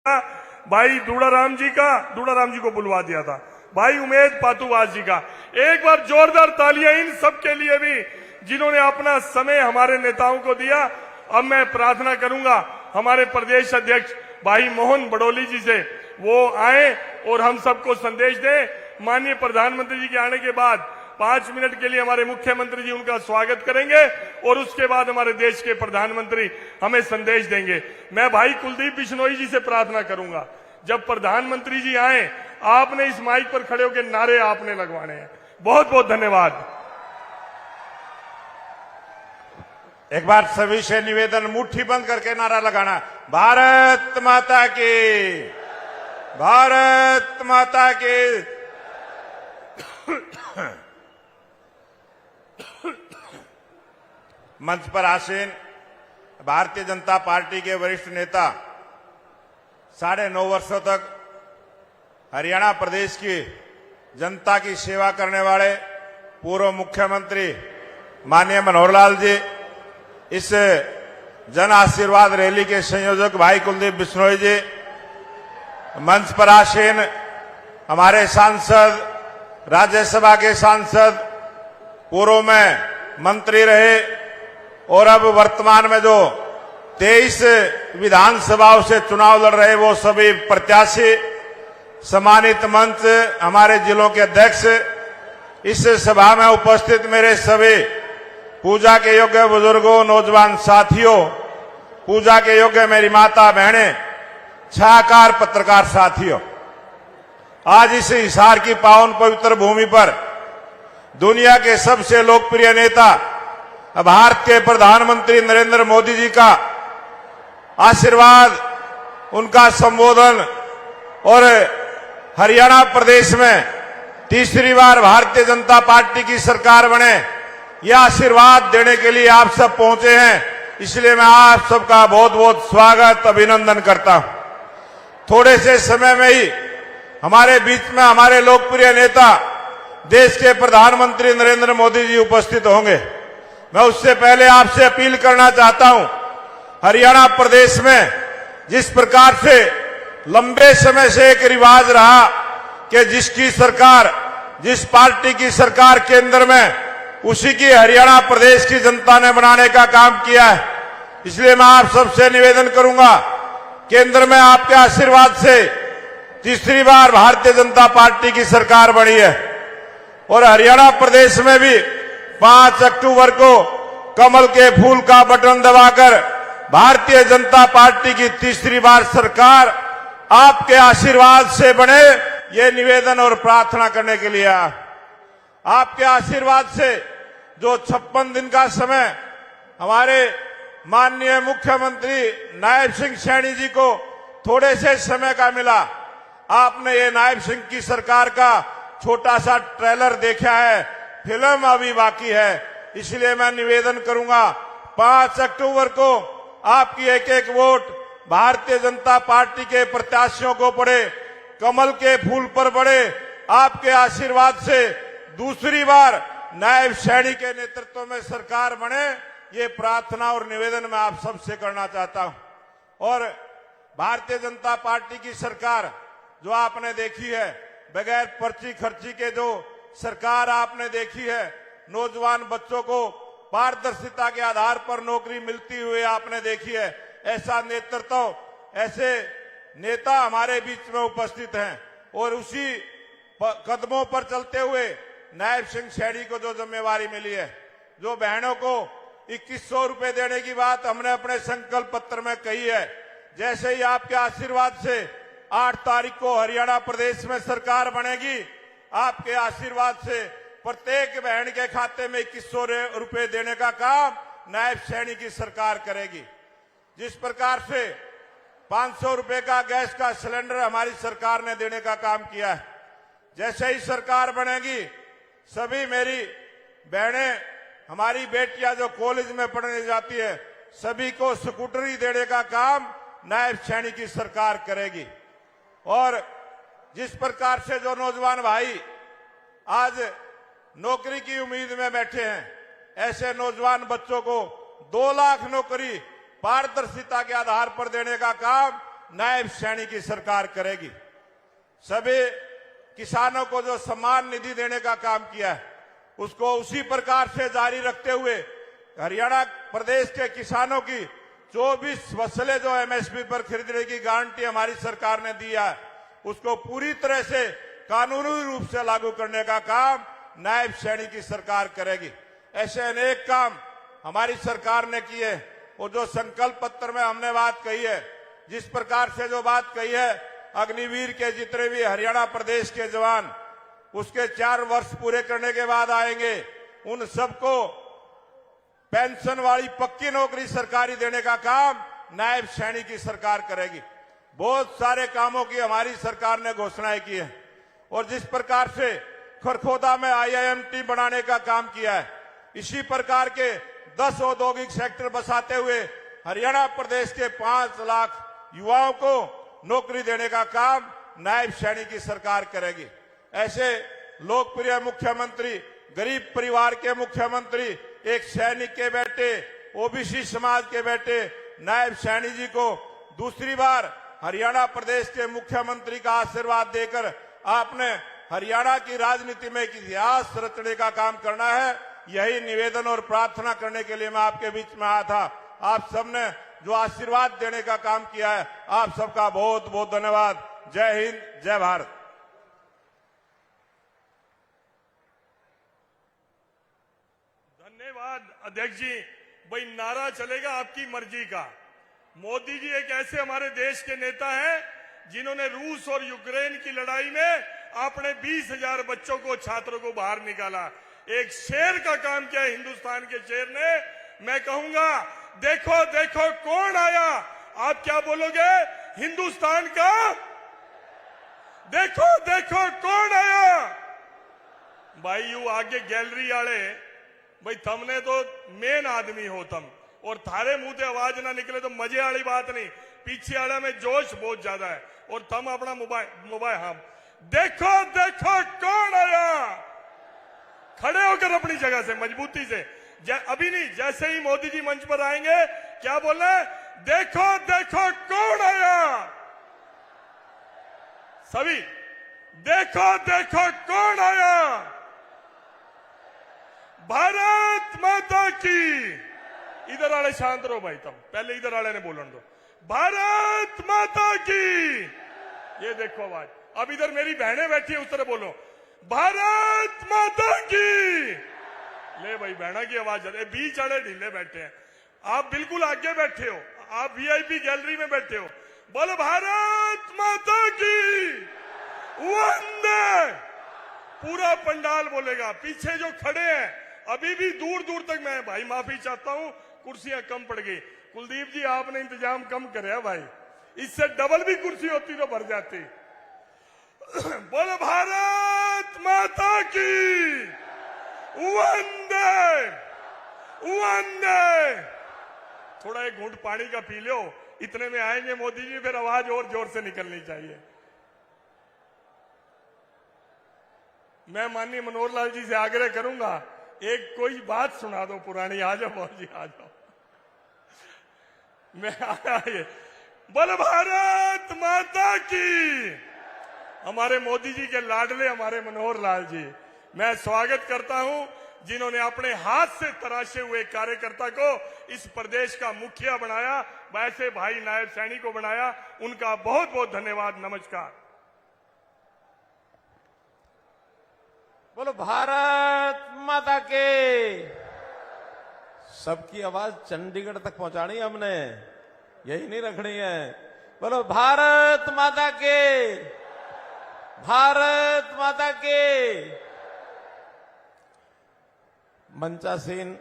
भाई दूड़ाराम जी को बुलवा दिया था, भाई उमेद पातूवास जी का। एक बार जोरदार तालियां इन सबके लिए भी जिन्होंने अपना समय हमारे नेताओं को दिया। अब मैं प्रार्थना करूंगा हमारे प्रदेश अध्यक्ष भाई मोहन बड़ोली जी से, वो आए और हम सबको संदेश दें। माननीय प्रधानमंत्री जी के आने के बाद 5 मिनट के लिए हमारे मुख्यमंत्री जी उनका स्वागत करेंगे और उसके बाद हमारे देश के प्रधानमंत्री हमें संदेश देंगे। मैं भाई कुलदीप बिश्नोई जी से प्रार्थना करूंगा, जब प्रधानमंत्री जी आए आपने इस माइक पर खड़े होकर नारे आपने लगवाने हैं। बहुत बहुत धन्यवाद। एक बार सभी से निवेदन, मुट्ठी बंद करके नारा लगाना, भारत माता की, भारत माता की। मंच पर आसीन भारतीय जनता पार्टी के वरिष्ठ नेता, 9.5 वर्षों तक हरियाणा प्रदेश की जनता की सेवा करने वाले पूर्व मुख्यमंत्री माननीय मनोहर लाल जी, इस जन आशीर्वाद रैली के संयोजक भाई कुलदीप बिश्नोई जी, मंच पर आसीन हमारे सांसद, राज्यसभा के सांसद, पूर्व में मंत्री रहे और अब वर्तमान में जो 23 विधानसभाओं से चुनाव लड़ रहे वो सभी प्रत्याशी, सम्मानित मंच, हमारे जिलों के अध्यक्ष, इस सभा में उपस्थित मेरे सभी पूजा के योग्य बुजुर्गों, नौजवान साथियों, पूजा के योग्य मेरी माता बहनें, छायाकार पत्रकार साथियों, आज इस हिसार की पावन पवित्र भूमि पर दुनिया के सबसे लोकप्रिय नेता भारत के प्रधानमंत्री नरेंद्र मोदी जी का आशीर्वाद, उनका संबोधन और हरियाणा प्रदेश में तीसरी बार भारतीय जनता पार्टी की सरकार बने, यह आशीर्वाद देने के लिए आप सब पहुंचे हैं। इसलिए मैं आप सबका बहुत बहुत स्वागत, अभिनंदन करता हूं। थोड़े से समय में ही हमारे बीच में हमारे लोकप्रिय नेता, देश के प्रधानमंत्री नरेंद्र मोदी जी उपस्थित होंगे। मैं उससे पहले आपसे अपील करना चाहता हूं, हरियाणा प्रदेश में जिस प्रकार से लंबे समय से एक रिवाज रहा कि जिसकी सरकार, जिस पार्टी की सरकार केंद्र में, उसी की हरियाणा प्रदेश की जनता ने बनाने का काम किया है। इसलिए मैं आप सबसे निवेदन करूंगा, केंद्र में आपके आशीर्वाद से तीसरी बार भारतीय जनता पार्टी की सरकार बनी है और हरियाणा प्रदेश में भी 5 अक्टूबर को कमल के फूल का बटन दबाकर भारतीय जनता पार्टी की तीसरी बार सरकार आपके आशीर्वाद से बने, ये निवेदन और प्रार्थना करने के लिए आपके आशीर्वाद से जो 56 दिन का समय हमारे माननीय मुख्यमंत्री नायब सिंह सैनी जी को थोड़े से समय का मिला, आपने ये नायब सिंह की सरकार का छोटा सा ट्रेलर देखा है, फिल्म अभी बाकी है। इसलिए मैं निवेदन करूंगा 5 अक्टूबर को आपकी एक एक वोट भारतीय जनता पार्टी के प्रत्याशियों को पड़े, कमल के फूल पर पड़े। आपके आशीर्वाद से दूसरी बार नायब सैनी के नेतृत्व में सरकार बने, ये प्रार्थना और निवेदन मैं आप सबसे करना चाहता हूं। और भारतीय जनता पार्टी की सरकार जो आपने देखी है, बगैर पर्ची खर्ची के जो सरकार आपने देखी है, नौजवान बच्चों को पारदर्शिता के आधार पर नौकरी मिलती हुई आपने देखी है, ऐसा नेतृत्व, ऐसे नेता हमारे बीच में उपस्थित हैं। और उसी कदमों पर चलते हुए नायब सिंह सैनी को जो जिम्मेवारी मिली है, जो बहनों को 2100 रुपए देने की बात हमने अपने संकल्प पत्र में कही है, जैसे ही आपके आशीर्वाद से 8 तारीख को हरियाणा प्रदेश में सरकार बनेगी, आपके आशीर्वाद से प्रत्येक बहन के खाते में 2100 रुपए देने का काम नायब सैनी की सरकार करेगी। जिस प्रकार से 500 रुपए का गैस का सिलेंडर हमारी सरकार ने देने का काम किया है, जैसे ही सरकार बनेगी सभी मेरी बहनें, हमारी बेटियां जो कॉलेज में पढ़ने जाती है, सभी को स्कूटरी देने का काम नायब सैनी की सरकार करेगी। और जिस प्रकार से जो नौजवान भाई आज नौकरी की उम्मीद में बैठे हैं, ऐसे नौजवान बच्चों को 2 लाख नौकरी पारदर्शिता के आधार पर देने का काम नायब सैनी की सरकार करेगी। सभी किसानों को जो सम्मान निधि देने का काम किया है उसको उसी प्रकार से जारी रखते हुए हरियाणा प्रदेश के किसानों की 24 फसलें जो एमएसपी पर खरीदने की गारंटी हमारी सरकार ने दी है उसको पूरी तरह से कानूनी रूप से लागू करने का काम नायब सैनी की सरकार करेगी। ऐसे अनेक काम हमारी सरकार ने किए और जो संकल्प पत्र में हमने बात कही है, जिस प्रकार से जो बात कही है, अग्निवीर के जितने भी हरियाणा प्रदेश के जवान उसके 4 वर्ष पूरे करने के बाद आएंगे, उन सबको पेंशन वाली पक्की नौकरी सरकारी देने का काम नायब सैनी की सरकार करेगी। बहुत सारे कामों की हमारी सरकार ने घोषणाएं की है और जिस प्रकार से खरखोदा में IIMT बनाने का काम किया है, इसी प्रकार के 10 औद्योगिक सेक्टर बसाते हुए हरियाणा प्रदेश के 5 लाख युवाओं को नौकरी देने का काम नायब सैनी की सरकार करेगी। ऐसे लोकप्रिय मुख्यमंत्री, गरीब परिवार के मुख्यमंत्री, एक सैनिक के बेटे, ओबीसी समाज के बेटे नायब सैनी जी को दूसरी बार हरियाणा प्रदेश के मुख्यमंत्री का आशीर्वाद देकर आपने हरियाणा की राजनीति में एक इतिहास रचने का काम करना है। यही निवेदन और प्रार्थना करने के लिए मैं आपके बीच में आया था। आप सबने जो आशीर्वाद देने का काम किया है, आप सबका बहुत बहुत धन्यवाद। जय हिंद, जय भारत। धन्यवाद अध्यक्ष जी। भाई नारा चलेगा आपकी मर्जी का। मोदी जी एक ऐसे हमारे देश के नेता हैं जिन्होंने रूस और यूक्रेन की लड़ाई में अपने 20,000 बच्चों को, छात्रों को बाहर निकाला। एक शेर का काम किया हिंदुस्तान के शेर ने। मैं कहूंगा देखो देखो कौन आया। आप क्या बोलोगे? हिंदुस्तान का देखो देखो कौन आया। भाई यू आगे गैलरी आले, भाई तमने तो मेन आदमी हो तुम, और थारे मुंह से आवाज ना निकले तो मजे वाली बात नहीं। पीछे वाले में जोश बहुत ज्यादा है और तुम अपना मोबाइल हाँ देखो देखो कौन आया। खड़े होकर अपनी जगह से मजबूती से, अभी नहीं, जैसे ही मोदी जी मंच पर आएंगे क्या बोलना है? देखो देखो कौन आया। सभी देखो देखो कौन आया। भारत माता की। इधर वाले शांत रहो भाई, तुम पहले इधर वाले ने बोलन दो। भारत माता की। ये देखो आवाज। अब इधर मेरी बहनें बैठी है, उस तरह बोलो भारत माता की। ले भाई बहना की आवाज। बीच वाले ढीले बैठे हैं, आप बिल्कुल आगे बैठे हो, आप वीआईपी गैलरी में बैठे हो। बोलो भारत माता की। वंदे। पूरा पंडाल बोलेगा। पीछे जो खड़े हैं अभी भी दूर दूर तक, मैं भाई माफी चाहता हूं, कुर्सियां कम पड़ गई। कुलदीप जी आपने इंतजाम कम करे भाई, इससे डबल भी कुर्सी होती तो भर जाती। बोलो भारत माता की। वंदे वंदे। थोड़ा एक घूंट पानी का पी लो, इतने में आएंगे मोदी जी, फिर आवाज और जोर से निकलनी चाहिए। मैं माननीय मनोहर लाल जी से आग्रह करूंगा, एक कोई बात सुना दो पुरानी। आ जाओ बाबू जी, आ जाओ। मैं आया ये। बोलो भारत माता की। हमारे मोदी जी के लाडले हमारे मनोहर लाल जी, मैं स्वागत करता हूं जिन्होंने अपने हाथ से तराशे हुए कार्यकर्ता को इस प्रदेश का मुखिया बनाया, वैसे भाई नायब सैनी को बनाया। उनका बहुत बहुत धन्यवाद। नमस्कार। बोलो भारत माता के। सबकी आवाज चंडीगढ़ तक पहुंचानी हमने, यही नहीं रखनी है। बोलो भारत माता के। भारत माता के। मंचासीन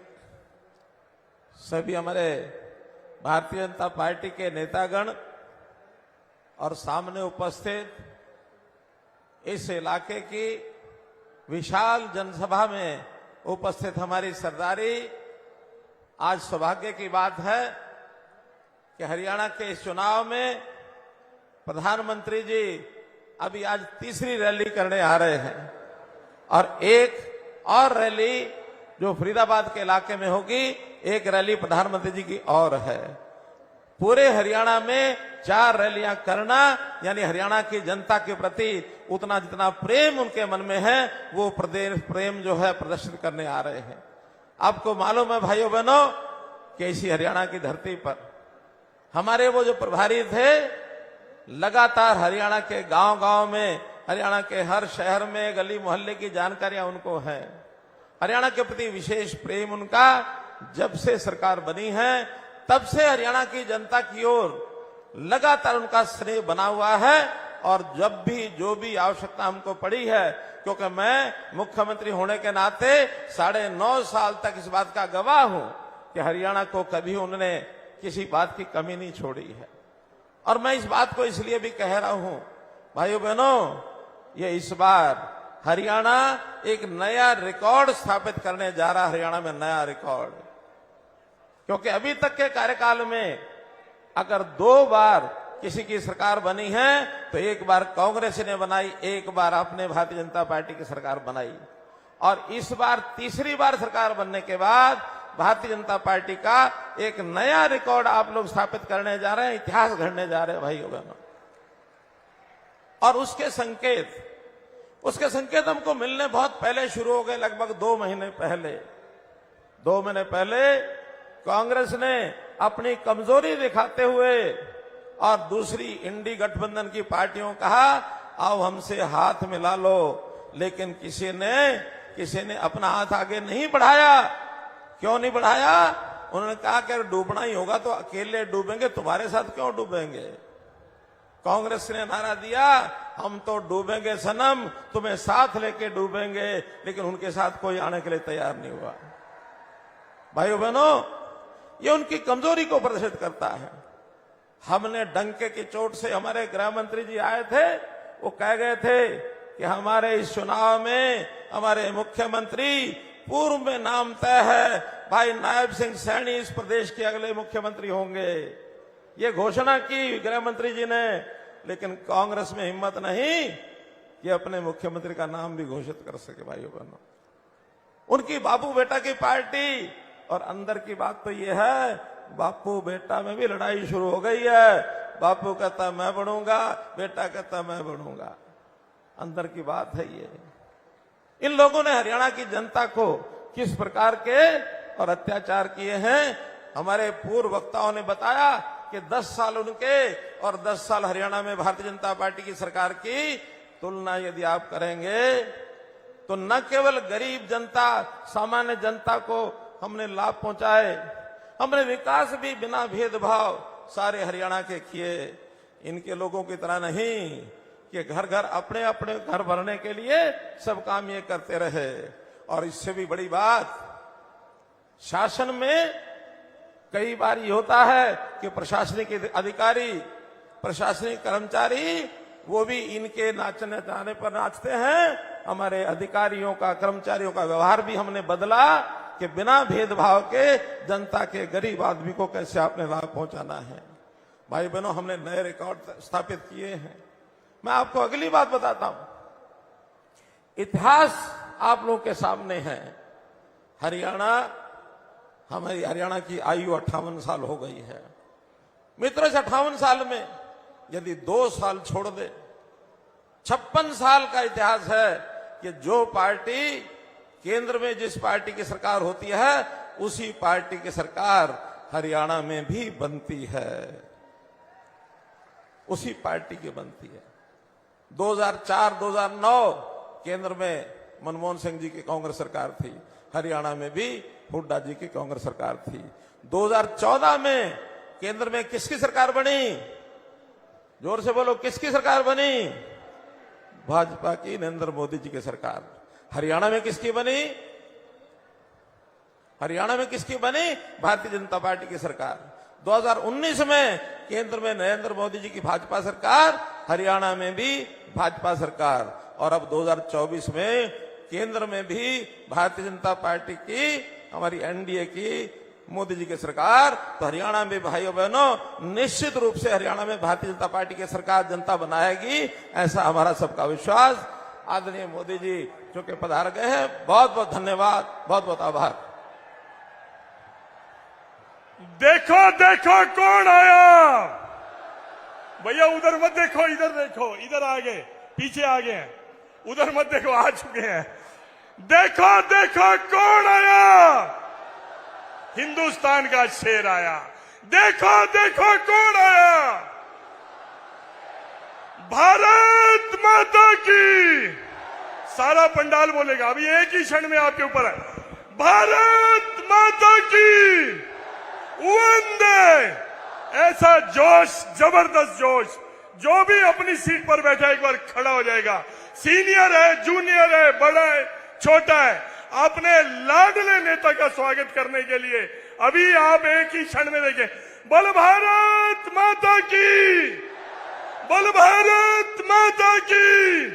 सभी हमारे भारतीय जनता पार्टी के नेतागण और सामने उपस्थित इस इलाके की विशाल जनसभा में उपस्थित हमारी सरदारी, आज सौभाग्य की बात है कि हरियाणा के इस चुनाव में प्रधानमंत्री जी अभी आज तीसरी रैली करने आ रहे हैं और एक और रैली जो फरीदाबाद के इलाके में होगी, एक रैली प्रधानमंत्री जी की और है। पूरे हरियाणा में 4 रैलियां करना, यानी हरियाणा की जनता के प्रति उतना जितना प्रेम उनके मन में है वो प्रदेश प्रेम जो है प्रदर्शित करने आ रहे हैं। आपको मालूम है भाइयों बहनों कि इसी हरियाणा की धरती पर हमारे वो जो प्रभारी थे लगातार हरियाणा के गांव-गांव में, हरियाणा के हर शहर में, गली मोहल्ले की जानकारियां उनको है। हरियाणा के प्रति विशेष प्रेम उनका जब से सरकार बनी है तब से हरियाणा की जनता की ओर लगातार उनका स्नेह बना हुआ है। और जब भी जो भी आवश्यकता हमको पड़ी है, क्योंकि मैं मुख्यमंत्री होने के नाते 9.5 साल तक इस बात का गवाह हूं कि हरियाणा को कभी उन्होंने किसी बात की कमी नहीं छोड़ी है। और मैं इस बात को इसलिए भी कह रहा हूं भाइयों बहनों, ये इस बार हरियाणा एक नया रिकॉर्ड स्थापित करने जा रहा है। हरियाणा में नया रिकॉर्ड, क्योंकि अभी तक के कार्यकाल में अगर 2 बार किसी की सरकार बनी है तो एक बार कांग्रेस ने बनाई, एक बार आपने भारतीय जनता पार्टी की सरकार बनाई। और इस बार तीसरी बार सरकार बनने के बाद भारतीय जनता पार्टी का एक नया रिकॉर्ड आप लोग स्थापित करने जा रहे हैं, इतिहास गढ़ने जा रहे हैं भाइयों बहनों। और उसके संकेत हमको मिलने बहुत पहले शुरू हो गए, लगभग 2 महीने पहले। 2 महीने पहले कांग्रेस ने अपनी कमजोरी दिखाते हुए और दूसरी इंडी गठबंधन की पार्टियों कहा आओ हमसे हाथ मिला लो, लेकिन किसी ने अपना हाथ आगे नहीं बढ़ाया। क्यों नहीं बढ़ाया? उन्होंने कहा कि डूबना ही होगा तो अकेले डूबेंगे, तुम्हारे साथ क्यों डूबेंगे। कांग्रेस ने नारा दिया हम तो डूबेंगे सनम, तुम्हें साथ लेके डूबेंगे, लेकिन उनके साथ कोई आने के लिए तैयार नहीं हुआ। भाइयों बहनों, ये उनकी कमजोरी को प्रदर्शित करता है। हमने डंके की चोट से, हमारे गृह मंत्री जी आए थे, वो कह गए थे कि हमारे इस चुनाव में हमारे मुख्यमंत्री पूर्व में नाम तय है, भाई नायब सिंह सैनी इस प्रदेश के अगले मुख्यमंत्री होंगे। ये घोषणा की गृह मंत्री जी ने, लेकिन कांग्रेस में हिम्मत नहीं कि अपने मुख्यमंत्री का नाम भी घोषित कर सके। भाइयों बहनों, उनकी बापू बेटा की पार्टी, और अंदर की बात तो ये है बापू बेटा में भी लड़ाई शुरू हो गई है। बापू कहता मैं बढ़ूंगा, बेटा कहता मैं बढ़ूंगा। अंदर की बात है ये। इन लोगों ने हरियाणा की जनता को किस प्रकार के और अत्याचार किए हैं, हमारे पूर्व वक्ताओं ने बताया कि 10 साल उनके और 10 साल हरियाणा में भारतीय जनता पार्टी की सरकार की तुलना यदि आप करेंगे तो न केवल गरीब जनता, सामान्य जनता को हमने लाभ पहुंचाए, हमने विकास भी बिना भेदभाव सारे हरियाणा के किए। इनके लोगों की तरह नहीं कि घर घर अपने अपने घर भरने के लिए सब काम ये करते रहे। और इससे भी बड़ी बात, शासन में कई बार ये होता है कि प्रशासनिक अधिकारी, प्रशासनिक कर्मचारी वो भी इनके नाचने जाने पर नाचते हैं। हमारे अधिकारियों का, कर्मचारियों का व्यवहार भी हमने बदला कि बिना भेदभाव के जनता के गरीब आदमी को कैसे आपने लाभ पहुंचाना है। भाई बहनों, हमने नए रिकॉर्ड स्थापित किए हैं। मैं आपको अगली बात बताता हूं, इतिहास आप लोगों के सामने है। हमारी हरियाणा की आयु 58 साल हो गई है। मित्रों, 58 साल में यदि 2 साल छोड़ दे, 56 साल का इतिहास है कि जो पार्टी केंद्र में जिस पार्टी की सरकार होती है उसी पार्टी की सरकार हरियाणा में भी बनती है, उसी पार्टी की बनती है। 2004-2009 केंद्र में मनमोहन सिंह जी की कांग्रेस सरकार थी, हरियाणा में भी हुड्डा जी की कांग्रेस सरकार थी। 2014 में केंद्र में किसकी सरकार बनी? जोर से बोलो, किसकी सरकार बनी? भाजपा की, नरेंद्र मोदी जी की सरकार। हरियाणा में किसकी बनी? हरियाणा में किसकी बनी? भारतीय जनता पार्टी की सरकार। 2019 में केंद्र में नरेंद्र मोदी जी की भाजपा सरकार, हरियाणा में भी भाजपा सरकार, और अब 2024 में केंद्र में भी भारतीय जनता पार्टी की, हमारी एनडीए की, मोदी जी की सरकार। तो हरियाणा में भाइयों बहनों निश्चित रूप से हरियाणा में भारतीय जनता पार्टी की सरकार जनता बनाएगी, ऐसा हमारा सबका विश्वास। आदरणीय मोदी जी जो कि पधार गए हैं, बहुत बहुत धन्यवाद, बहुत बहुत आभार। देखो देखो कौन आया। भैया उधर मत देखो, इधर देखो, इधर आ गए, पीछे आ गए हैं, उधर मत देखो, आ चुके हैं। देखो देखो कौन आया, हिंदुस्तान का शेर आया। देखो देखो कौन आया, भारत माता की। सारा पंडाल बोलेगा, अभी एक ही क्षण में आपके ऊपर है। भारत माता की वंदे। ऐसा जोश, जबरदस्त जोश। जो भी अपनी सीट पर बैठा एक बार खड़ा हो जाएगा। सीनियर है, जूनियर है, बड़ा है, छोटा है, अपने लाडले नेता का स्वागत करने के लिए अभी आप एक ही क्षण में देखें। बोल भारत माता की, बोल भारत माता की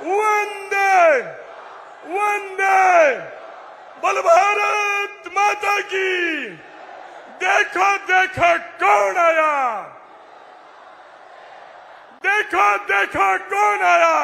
वंदे वंदे। बोल भारत माता की। देखो देखो कौन आया, देखो देखो कौन आया।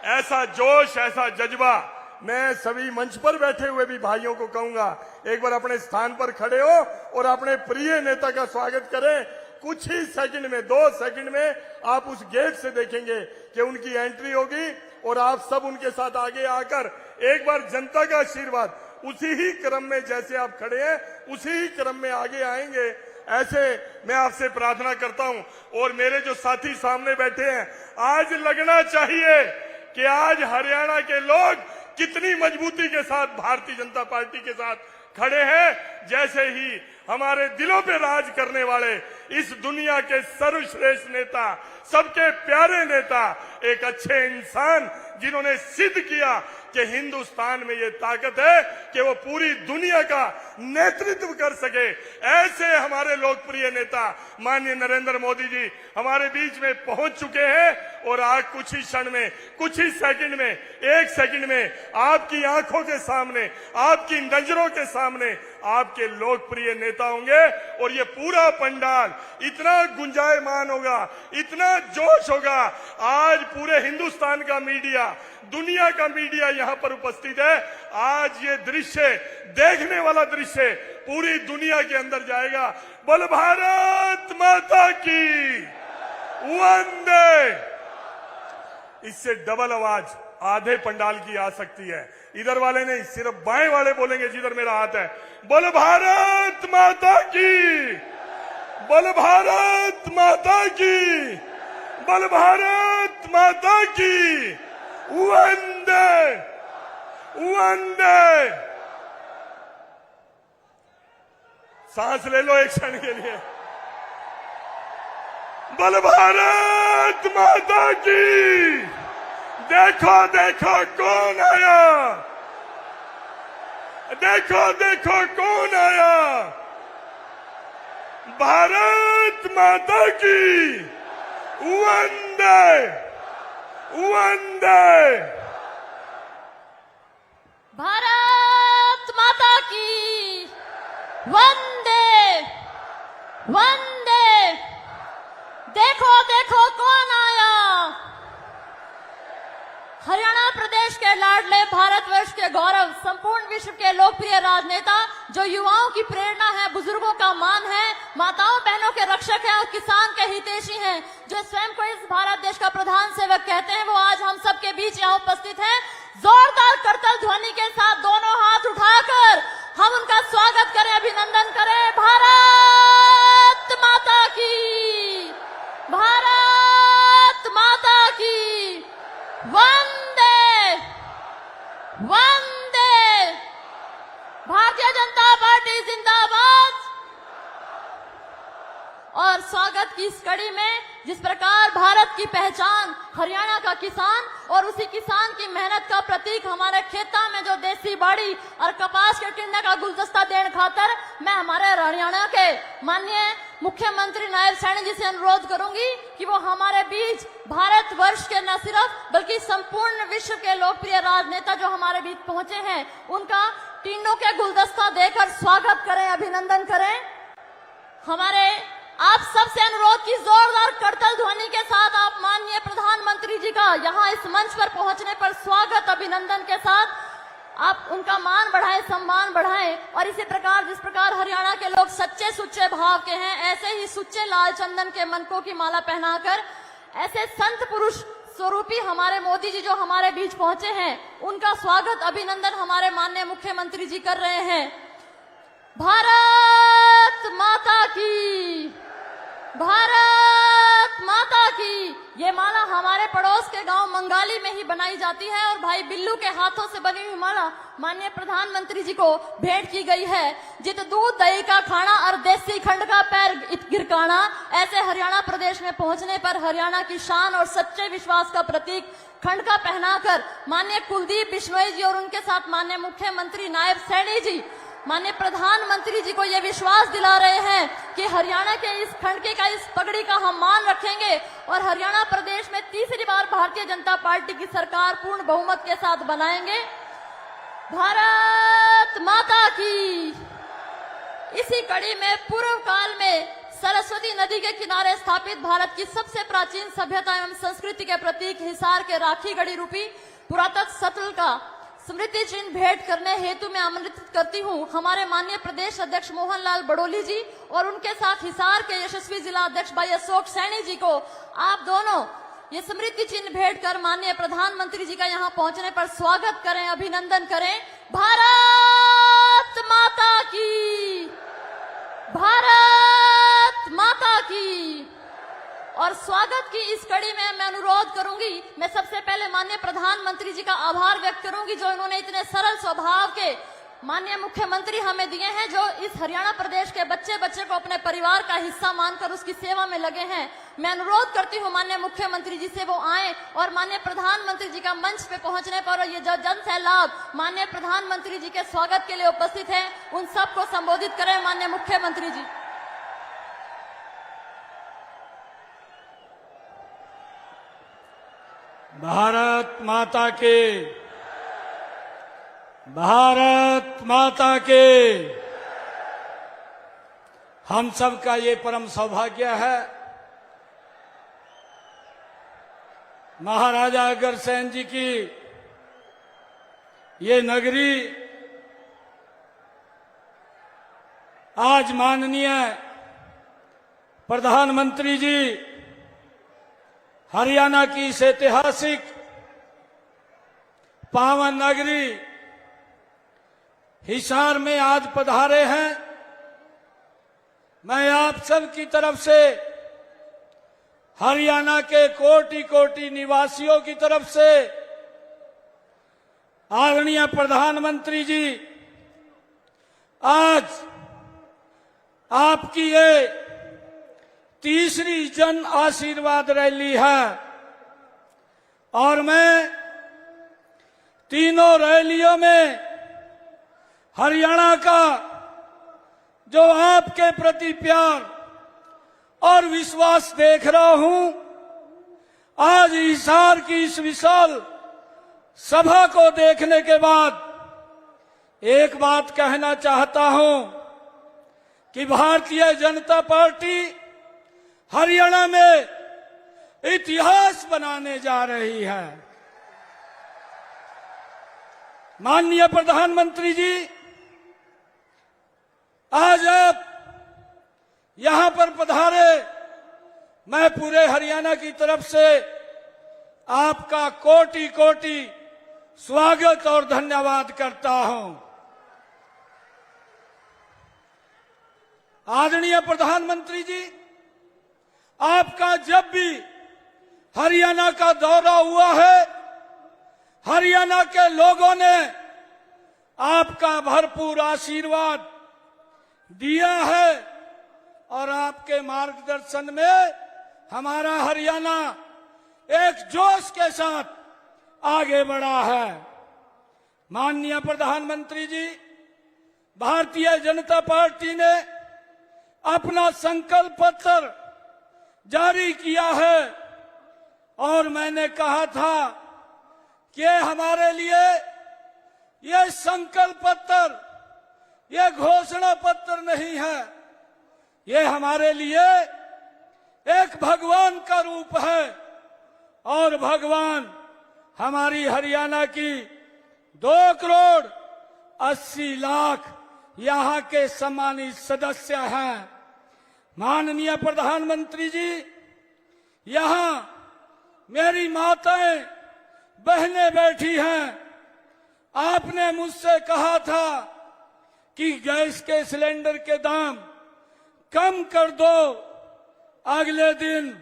ऐसा जोश, ऐसा जज्बा। मैं सभी मंच पर बैठे हुए भी भाइयों को कहूंगा, एक बार अपने स्थान पर खड़े हो और अपने प्रिय नेता का स्वागत करें। कुछ ही सेकंड में, 2 सेकंड में आप उस गेट से देखेंगे कि उनकी एंट्री होगी और आप सब उनके साथ आगे आकर एक बार जनता का आशीर्वाद उसी ही क्रम में, जैसे आप खड़े हैं उसी ही क्रम में आगे आएंगे। ऐसे मैं आपसे प्रार्थना करता हूं। और मेरे जो साथी सामने बैठे हैं, आज लगना चाहिए कि आज हरियाणा के लोग कितनी मजबूती के साथ भारतीय जनता पार्टी के साथ खड़े हैं। जैसे ही हमारे दिलों पे राज करने वाले इस दुनिया के सर्वश्रेष्ठ नेता, सबके प्यारे नेता, एक अच्छे इंसान जिन्होंने सिद्ध किया कि हिंदुस्तान में ये ताकत है कि वो पूरी दुनिया का नेतृत्व कर सके। ऐसे हमारे लोकप्रिय नेता माननीय नरेंद्र मोदी जी हमारे बीच में पहुंच चुके हैं और आज कुछ ही क्षण में, कुछ ही सेकंड में, 1 सेकंड में आपकी आंखों के सामने, आपकी नजरों के सामने आपके लोकप्रिय नेता होंगे। और ये पूरा पंडाल इतना गुंजायमान होगा, इतना जोश होगा। आज पूरे हिंदुस्तान का मीडिया, दुनिया का मीडिया यहां पर उपस्थित है। आज ये दृश्य, देखने वाला दृश्य पूरी दुनिया के अंदर जाएगा। बोल भारत माता की वंदे। इससे डबल आवाज आधे पंडाल की आ सकती है। इधर वाले नहीं, सिर्फ बाएं वाले बोलेंगे जिधर मेरा हाथ है। बोल भारत माता की, बोल भारत माता की, बोल भारत माता की वंदे वंदे। सांस ले लो एक क्षण के लिए। बोल भारत माता की। देखो देखो कौन आया, देखो देखो कौन आया, भारत माता की वंदे वंदे। भारत माता की वंदे वंदे। देखो देखो कौन आया, हरियाणा प्रदेश के लाडले, भारतवर्ष के गौरव, संपूर्ण विश्व के लोकप्रिय राजनेता, जो युवाओं की प्रेरणा है, बुजुर्गों का मान है, माताओं बहनों के रक्षक हैं और किसान के हितैषी हैं, जो स्वयं को इस भारत देश का प्रधान सेवक कहते हैं, वो आज हम सबके बीच यहाँ उपस्थित हैं। जोरदार करतल ध्वनि के साथ दोनों हाथ उठाकर हम उनका स्वागत करें, अभिनंदन करें। भारत माता की, भारत माता की वंदे वंदे। भारतीय जनता पार्टी जिंदाबाद। और स्वागत की इस कड़ी में जिस प्रकार भारत की पहचान हरियाणा का किसान और उसी किसान की मेहनत का प्रतीक हमारे खेता में जो देसी बाड़ी और कपास के टिंडे का गुलदस्ता देने खातर मैं हमारे हरियाणा के माननीय मुख्यमंत्री नायब सैनी जी से अनुरोध करूंगी कि वो हमारे बीच भारतवर्ष के न सिर्फ बल्कि संपूर्ण विश्व के लोकप्रिय राजनेता जो हमारे बीच पहुंचे हैं, उनका टिंडों के गुलदस्ता देकर स्वागत करें, अभिनंदन करें। हमारे आप सबसे अनुरोध की जोरदार करतल ध्वनि के साथ आप माननीय प्रधानमंत्री जी का यहाँ इस मंच पर पहुंचने पर स्वागत, अभिनंदन के साथ आप उनका मान बढ़ाएं, सम्मान बढ़ाएं। और इसी प्रकार जिस प्रकार हरियाणा के लोग सच्चे सुच्चे भाव के हैं, ऐसे ही सुच्चे लाल चंदन के मनकों की माला पहनाकर ऐसे संत पुरुष स्वरूपी हमारे मोदी जी जो हमारे बीच पहुंचे हैं, उनका स्वागत अभिनंदन हमारे माननीय मुख्यमंत्री जी कर रहे हैं। भारत माता की, भारत माता की। ये माला हमारे पड़ोस के गांव मंगाली में ही बनाई जाती है और भाई बिल्लू के हाथों से बनी हुई माला माननीय प्रधानमंत्री जी को भेंट की गई है। जित दूध दही का खाना और देसी खंड का पैर गिरकाना, ऐसे हरियाणा प्रदेश में पहुंचने पर हरियाणा की शान और सच्चे विश्वास का प्रतीक खंड का पहनाकर माननीय कुलदीप बिश्नोई जी और उनके साथ माननीय मुख्यमंत्री नायब सैनी जी माननीय प्रधानमंत्री जी को यह विश्वास दिला रहे हैं कि हरियाणा के इस खंडके का, इस पगड़ी का हम मान रखेंगे और हरियाणा प्रदेश में तीसरी बार भारतीय जनता पार्टी की सरकार पूर्ण बहुमत के साथ बनाएंगे। भारत माता की। इसी कड़ी में पूर्व काल में सरस्वती नदी के किनारे स्थापित भारत की सबसे प्राचीन सभ्यता एवं संस्कृति के प्रतीक हिसार के राखी गढ़ी रूपी पुरातत्व स्थल का स्मृति चिन्ह भेंट करने हेतु मैं आमंत्रित करती हूं हमारे माननीय प्रदेश अध्यक्ष मोहन लाल बड़ोली जी और उनके साथ हिसार के यशस्वी जिला अध्यक्ष भाई अशोक सैनी जी को। आप दोनों ये स्मृति चिन्ह भेंट कर माननीय प्रधानमंत्री जी का यहाँ पहुंचने पर स्वागत करें, अभिनंदन करें। भारत माता की, भारत माता की। और स्वागत की इस कड़ी में मैं अनुरोध करूंगी, मैं सबसे पहले माननीय प्रधानमंत्री जी का आभार व्यक्त करूंगी जो इन्होंने इतने सरल स्वभाव के माननीय मुख्यमंत्री हमें दिए हैं, जो इस हरियाणा प्रदेश के बच्चे बच्चे को अपने परिवार का हिस्सा मानकर उसकी सेवा में लगे हैं। मैं अनुरोध करती हूं माननीय मुख्यमंत्री जी से वो आए और माननीय प्रधानमंत्री जी का मंच पे पहुंचने पर ये जो जन सैलाब माननीय प्रधानमंत्री जी के स्वागत के लिए उपस्थित है, उन सबको संबोधित करें। माननीय मुख्यमंत्री जी। भारत माता के, भारत माता के। हम सब का ये परम सौभाग्य है, महाराजा अग्रसेन जी की ये नगरी आज माननीय प्रधानमंत्री जी हरियाणा की इस ऐतिहासिक पावन नगरी हिसार में आज पधारे हैं। मैं आप सब की तरफ से, हरियाणा के कोटि कोटि निवासियों की तरफ से, आदरणीय प्रधानमंत्री जी आज आपकी ये तीसरी जन आशीर्वाद रैली है और मैं तीनों रैलियों में हरियाणा का जो आपके प्रति प्यार और विश्वास देख रहा हूं, आज हिसार की इस विशाल सभा को देखने के बाद एक बात कहना चाहता हूं कि भारतीय जनता पार्टी हरियाणा में इतिहास बनाने जा रही है। माननीय प्रधानमंत्री जी, आज आप यहां पर पधारे, मैं पूरे हरियाणा की तरफ से आपका कोटि कोटि स्वागत और धन्यवाद करता हूं। आदरणीय प्रधानमंत्री जी, आपका जब भी हरियाणा का दौरा हुआ है, हरियाणा के लोगों ने आपका भरपूर आशीर्वाद दिया है और आपके मार्गदर्शन में हमारा हरियाणा एक जोश के साथ आगे बढ़ा है। माननीय प्रधानमंत्री जी, भारतीय जनता पार्टी ने अपना संकल्प पत्र जारी किया है और मैंने कहा था कि हमारे लिए ये संकल्प पत्र, ये घोषणा पत्र नहीं है, ये हमारे लिए एक भगवान का रूप है और भगवान हमारी हरियाणा की 2,80,00,000 यहाँ के सम्मानित सदस्य हैं। माननीय प्रधानमंत्री जी, यहाँ मेरी माताएं बहनें बैठी हैं। आपने मुझसे कहा था कि गैस के सिलेंडर के दाम कम कर दो। अगले दिन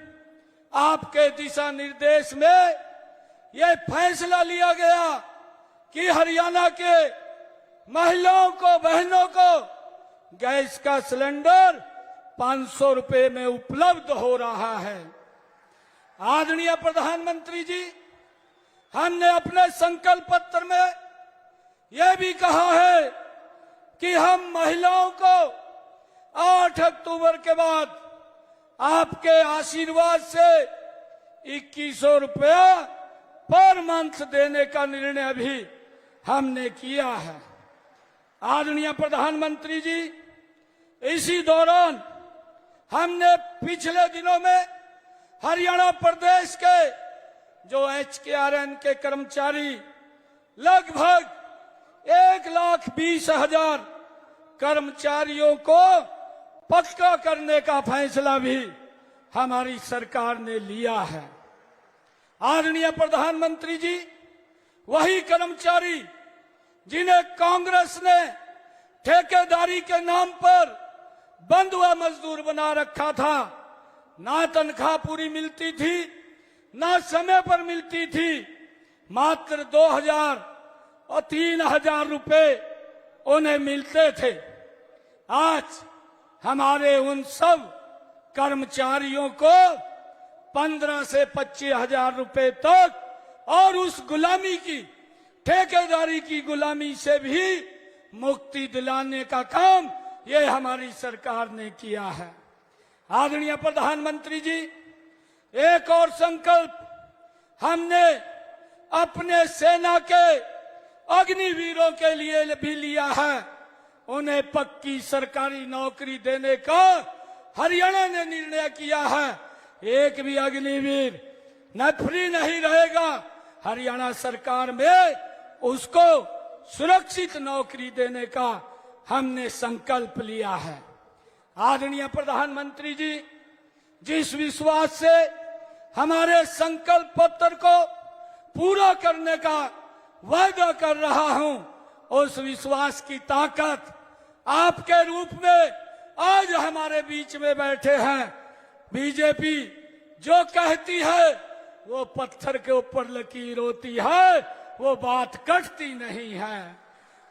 आपके दिशा निर्देश में यह फैसला लिया गया कि हरियाणा के महिलाओं को, बहनों को गैस का सिलेंडर 500 रुपए में उपलब्ध हो रहा है। आदरणीय प्रधानमंत्री जी, हमने अपने संकल्प पत्र में यह भी कहा है कि हम महिलाओं को 8 अक्टूबर के बाद आपके आशीर्वाद से 2100 रुपया पर मंथ देने का निर्णय भी हमने किया है। आदरणीय प्रधानमंत्री जी, इसी दौरान हमने पिछले दिनों में हरियाणा प्रदेश के जो HKRN के कर्मचारी लगभग 1,20,000 कर्मचारियों को पक्का करने का फैसला भी हमारी सरकार ने लिया है। आदरणीय प्रधानमंत्री जी, वही कर्मचारी जिन्हें कांग्रेस ने ठेकेदारी के नाम पर बंधुआ मजदूर बना रखा था, ना तनख्वाह पूरी मिलती थी, ना समय पर मिलती थी, मात्र 2,000 और 3,000 रुपए उन्हें मिलते थे। आज हमारे उन सब कर्मचारियों को 15 से 25,000 रुपए तक और उस गुलामी की, ठेकेदारी की गुलामी से भी मुक्ति दिलाने का काम ये हमारी सरकार ने किया है। आदरणीय प्रधानमंत्री जी, एक और संकल्प हमने अपने सेना के अग्निवीरों के लिए भी लिया है। उन्हें पक्की सरकारी नौकरी देने का हरियाणा ने निर्णय किया है। एक भी अग्निवीर न फ्री नहीं रहेगा। हरियाणा सरकार में उसको सुरक्षित नौकरी देने का हमने संकल्प लिया है। आदरणीय प्रधानमंत्री जी, जिस विश्वास से हमारे संकल्प पत्र को पूरा करने का वादा कर रहा हूं, उस विश्वास की ताकत आपके रूप में आज हमारे बीच में बैठे हैं। बीजेपी जो कहती है वो पत्थर के ऊपर लकीर होती है, वो बात कटती नहीं है।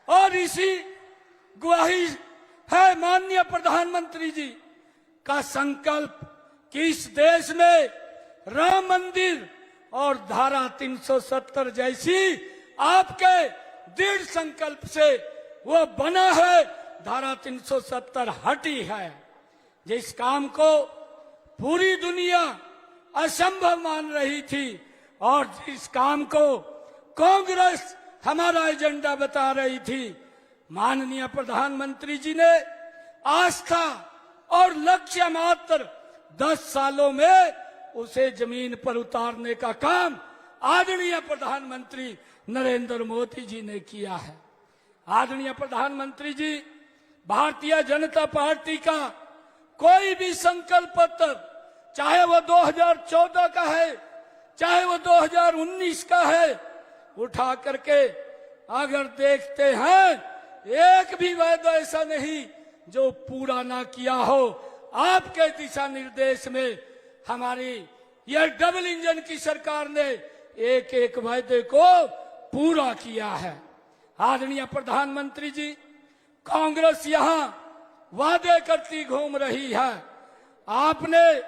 और इसी गवाही है माननीय प्रधानमंत्री जी का संकल्प कि इस देश में राम मंदिर और धारा 370 जैसी आपके दृढ़ संकल्प से वो बना है। धारा 370 हटी है। जिस काम को पूरी दुनिया असंभव मान रही थी और जिस काम को कांग्रेस हमारा एजेंडा बता रही थी, माननीय प्रधानमंत्री जी ने आस्था और लक्ष्य मात्र 10 सालों में उसे जमीन पर उतारने का काम आदरणीय प्रधानमंत्री नरेंद्र मोदी जी ने किया है। आदरणीय प्रधानमंत्री जी, भारतीय जनता पार्टी का कोई भी संकल्प पत्र, चाहे वो 2014 का है, चाहे वो 2019 का है, उठा करके अगर देखते हैं, एक भी वादा ऐसा नहीं जो पूरा ना किया हो। आपके दिशा निर्देश में हमारी यह डबल इंजन की सरकार ने एक एक वायदे को पूरा किया है। आदरणीय प्रधानमंत्री जी, कांग्रेस यहाँ वादे करती घूम रही है। आपने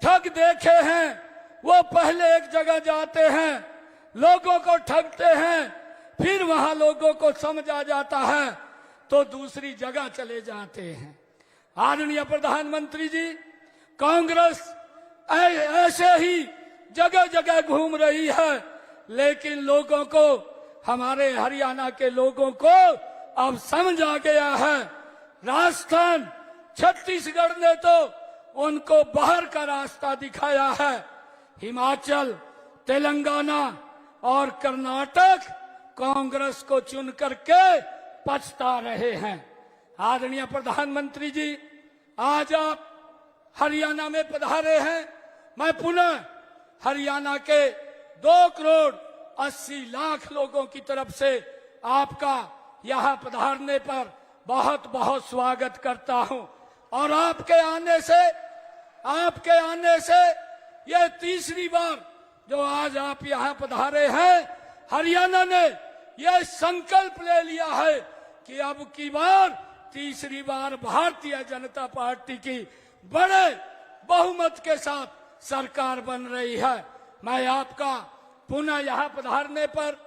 ठग देखे हैं, वो पहले एक जगह जाते हैं, लोगों को ठगते हैं, फिर वहां लोगों को समझ आ जाता है तो दूसरी जगह चले जाते हैं। आदरणीय प्रधानमंत्री जी, कांग्रेस ऐसे ही जगह जगह घूम रही है, लेकिन लोगों को, हमारे हरियाणा के लोगों को अब समझ आ गया है। राजस्थान, छत्तीसगढ़ ने तो उनको बाहर का रास्ता दिखाया है। हिमाचल, तेलंगाना और कर्नाटक कांग्रेस को चुन करके पछता रहे हैं। आदरणीय प्रधानमंत्री जी, आज आप हरियाणा में पधारे हैं। मैं पुनः हरियाणा के 2,80,00,000 लोगों की तरफ से आपका यहाँ पधारने पर बहुत बहुत स्वागत करता हूँ। और आपके आने से ये तीसरी बार जो आज आप यहाँ पधारे हैं, हरियाणा ने यह संकल्प ले लिया है कि अब की बार तीसरी बार भारतीय जनता पार्टी की बड़े बहुमत के साथ सरकार बन रही है। मैं आपका पुनः यहाँ पधारने पर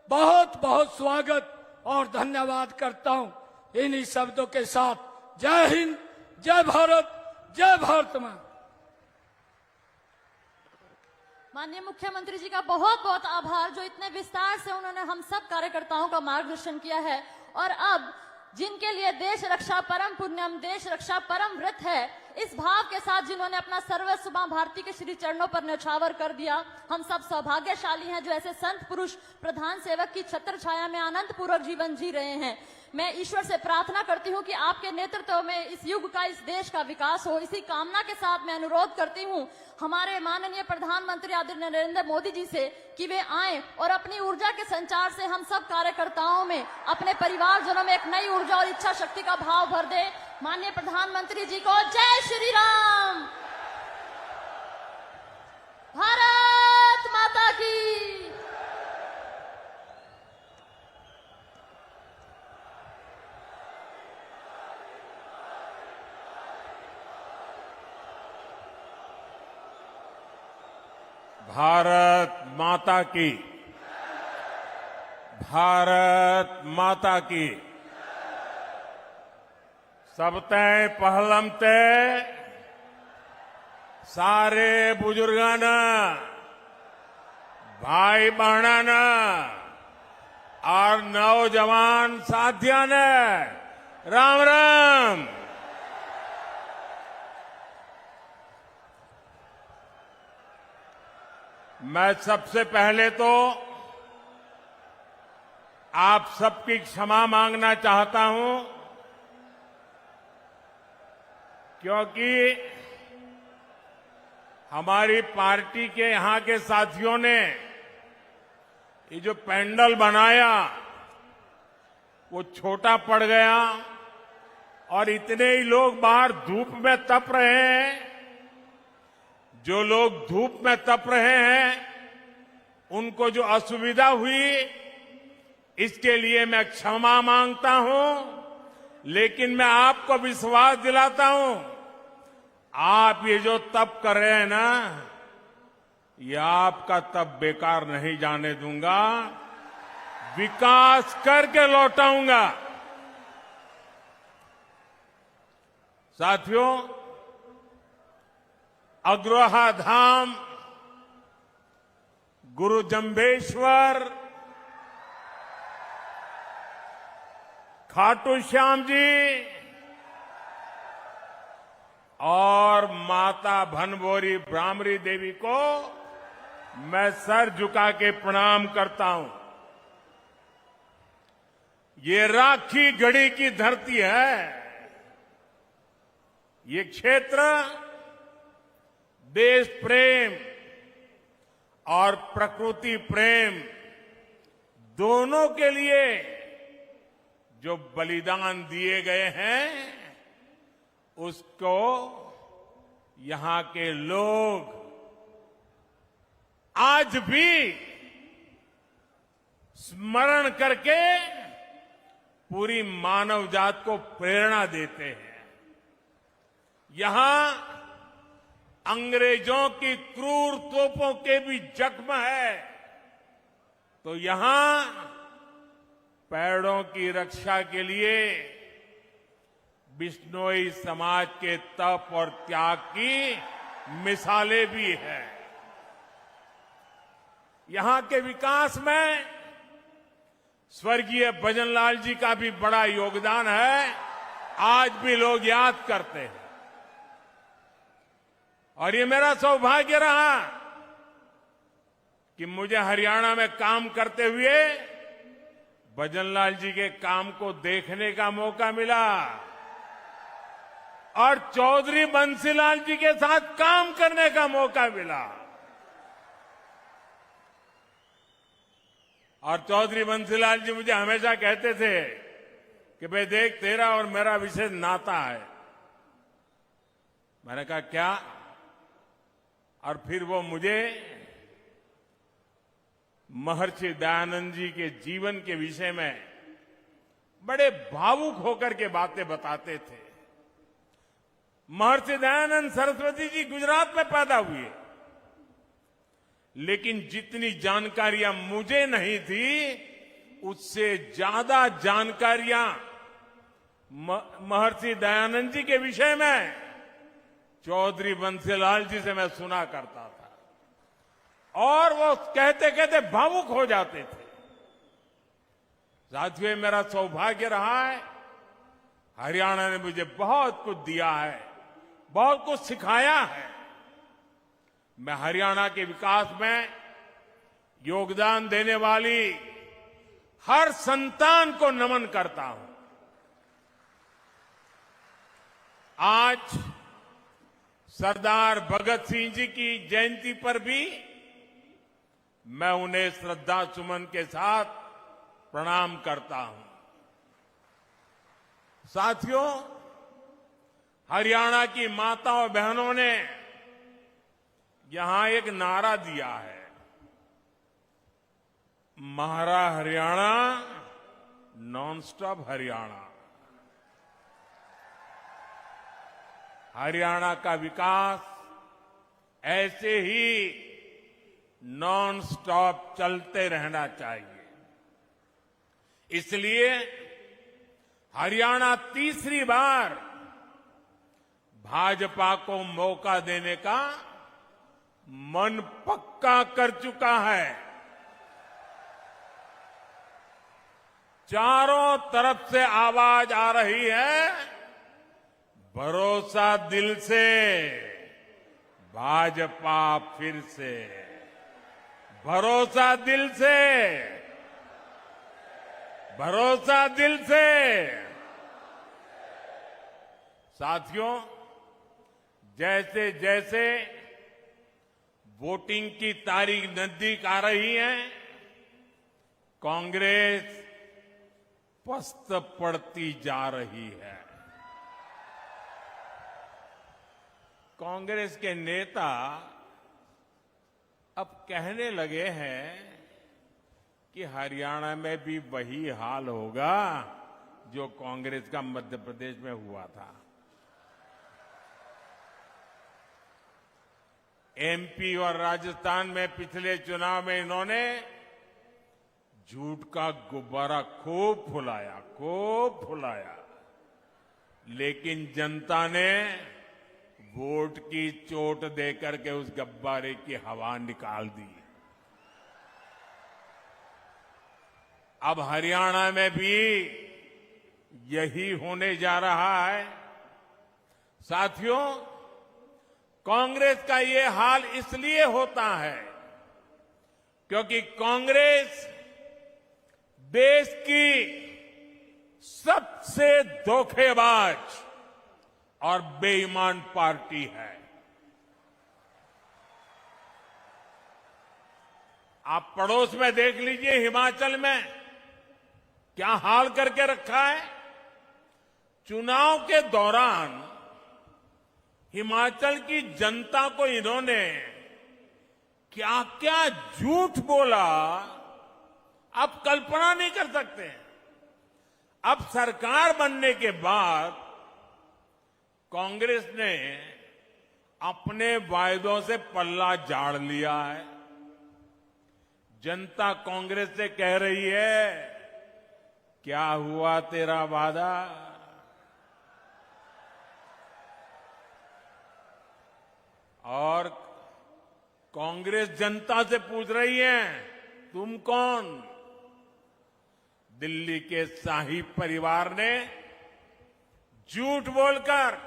बहुत बहुत स्वागत और धन्यवाद करता हूँ। इन्हीं शब्दों के साथ जय हिंद, जय भारत, जय भारत मां। माननीय मुख्यमंत्री जी का बहुत बहुत आभार, जो इतने विस्तार से उन्होंने हम सब कार्यकर्ताओं का मार्गदर्शन किया है। और अब जिनके लिए देश रक्षा परम पुण्यम, देश रक्षा परम व्रत है, इस भाव के साथ जिन्होंने अपना सर्वस्व मां भारती के श्री चरणों पर न्यौछावर कर दिया, हम सब सौभाग्यशाली हैं जो ऐसे संत पुरुष प्रधान सेवक की छत्र छाया में आनंद पूर्वक जीवन जी रहे हैं। मैं ईश्वर से प्रार्थना करती हूं कि आपके नेतृत्व में इस युग का, इस देश का विकास हो। इसी कामना के साथ मैं अनुरोध करती हूं हमारे माननीय प्रधानमंत्री आदरणीय नरेंद्र मोदी जी से कि वे आएं और अपनी ऊर्जा के संचार से हम सब कार्यकर्ताओं में, अपने परिवारजनों में एक नई ऊर्जा और इच्छा शक्ति का भाव भर दे। माननीय प्रधानमंत्री जी को जय श्री राम। भारत माता की। भारत माता की, भारत माता की। सबते पहलमते सारे बुजुर्गन, भाई बहन और नौजवान साथियों ने राम राम। मैं सबसे पहले तो आप सबकी क्षमा मांगना चाहता हूं, क्योंकि हमारी पार्टी के यहां के साथियों ने ये जो पैंडल बनाया वो छोटा पड़ गया और इतने ही लोग बाहर धूप में तप रहे हैं। जो लोग धूप में तप रहे हैं उनको जो असुविधा हुई, इसके लिए मैं क्षमा मांगता हूं। लेकिन मैं आपको विश्वास दिलाता हूं, आप ये जो तप कर रहे हैं ना, ये आपका तप बेकार नहीं जाने दूंगा। विकास करके लौटाऊंगा। साथियों, अग्रोहा धाम, गुरु जंबेश्वर, खाटू श्याम जी और माता भनभोरी ब्राह्मरी देवी को मैं सर झुका के प्रणाम करता हूं। ये राखी गढ़ी की धरती है। ये क्षेत्र देश प्रेम और प्रकृति प्रेम दोनों के लिए जो बलिदान दिए गए हैं, उसको यहां के लोग आज भी स्मरण करके पूरी मानव जात को प्रेरणा देते हैं। यहां अंग्रेजों की क्रूर तोपों के भी जख्म है, तो यहां पेड़ों की रक्षा के लिए बिश्नोई समाज के तप और त्याग की मिसालें भी हैं। यहां के विकास में स्वर्गीय भजनलाल जी का भी बड़ा योगदान है, आज भी लोग याद करते हैं। और ये मेरा सौभाग्य रहा कि मुझे हरियाणा में काम करते हुए भजनलाल जी के काम को देखने का मौका मिला और चौधरी बंसीलाल जी के साथ काम करने का मौका मिला। और चौधरी बंसीलाल जी मुझे हमेशा कहते थे कि भाई देख, तेरा और मेरा विशेष नाता है। मैंने कहा क्या? और फिर वो मुझे महर्षि दयानंद जी के जीवन के विषय में बड़े भावुक होकर के बातें बताते थे। महर्षि दयानंद सरस्वती जी गुजरात में पैदा हुए, लेकिन जितनी जानकारियां मुझे नहीं थी उससे ज्यादा जानकारियां महर्षि दयानंद जी के विषय में चौधरी बंसीलाल जी से मैं सुना करता था और वो कहते कहते भावुक हो जाते थे। साथियों, मेरा सौभाग्य रहा है, हरियाणा ने मुझे बहुत कुछ दिया है, बहुत कुछ सिखाया है। मैं हरियाणा के विकास में योगदान देने वाली हर संतान को नमन करता हूं। आज सरदार भगत सिंह जी की जयंती पर भी मैं उन्हें श्रद्धा सुमन के साथ प्रणाम करता हूं। साथियों, हरियाणा की माताओं बहनों ने यहां एक नारा दिया है, महारा हरियाणा, नॉन स्टॉप हरियाणा। हरियाणा का विकास ऐसे ही नॉन स्टॉप चलते रहना चाहिए। इसलिए हरियाणा तीसरी बार भाजपा को मौका देने का मन पक्का कर चुका है। चारों तरफ से आवाज आ रही है, भरोसा दिल से, भाजपा फिर से। भरोसा दिल से, भरोसा दिल से। साथियों, जैसे जैसे वोटिंग की तारीख नजदीक आ रही है, कांग्रेस पस्त पड़ती जा रही है। कांग्रेस के नेता अब कहने लगे हैं कि हरियाणा में भी वही हाल होगा जो कांग्रेस का मध्य प्रदेश में हुआ था। एमपी और राजस्थान में पिछले चुनाव में इन्होंने झूठ का गुब्बारा खूब फुलाया, लेकिन जनता ने वोट की चोट देकर के उस गुब्बारे की हवा निकाल दी। अब हरियाणा में भी यही होने जा रहा है। साथियों, कांग्रेस का ये हाल इसलिए होता है क्योंकि कांग्रेस देश की सबसे धोखेबाज और बेईमान पार्टी है। आप पड़ोस में देख लीजिए, हिमाचल में क्या हाल करके रखा है। चुनाव के दौरान हिमाचल की जनता को इन्होंने क्या क्या झूठ बोला, आप कल्पना नहीं कर सकते। अब सरकार बनने के बाद कांग्रेस ने अपने वायदों से पल्ला झाड़ लिया है। जनता कांग्रेस से कह रही है, क्या हुआ तेरा वादा? और कांग्रेस जनता से पूछ रही है, तुम कौन? दिल्ली के शाही परिवार ने झूठ बोलकर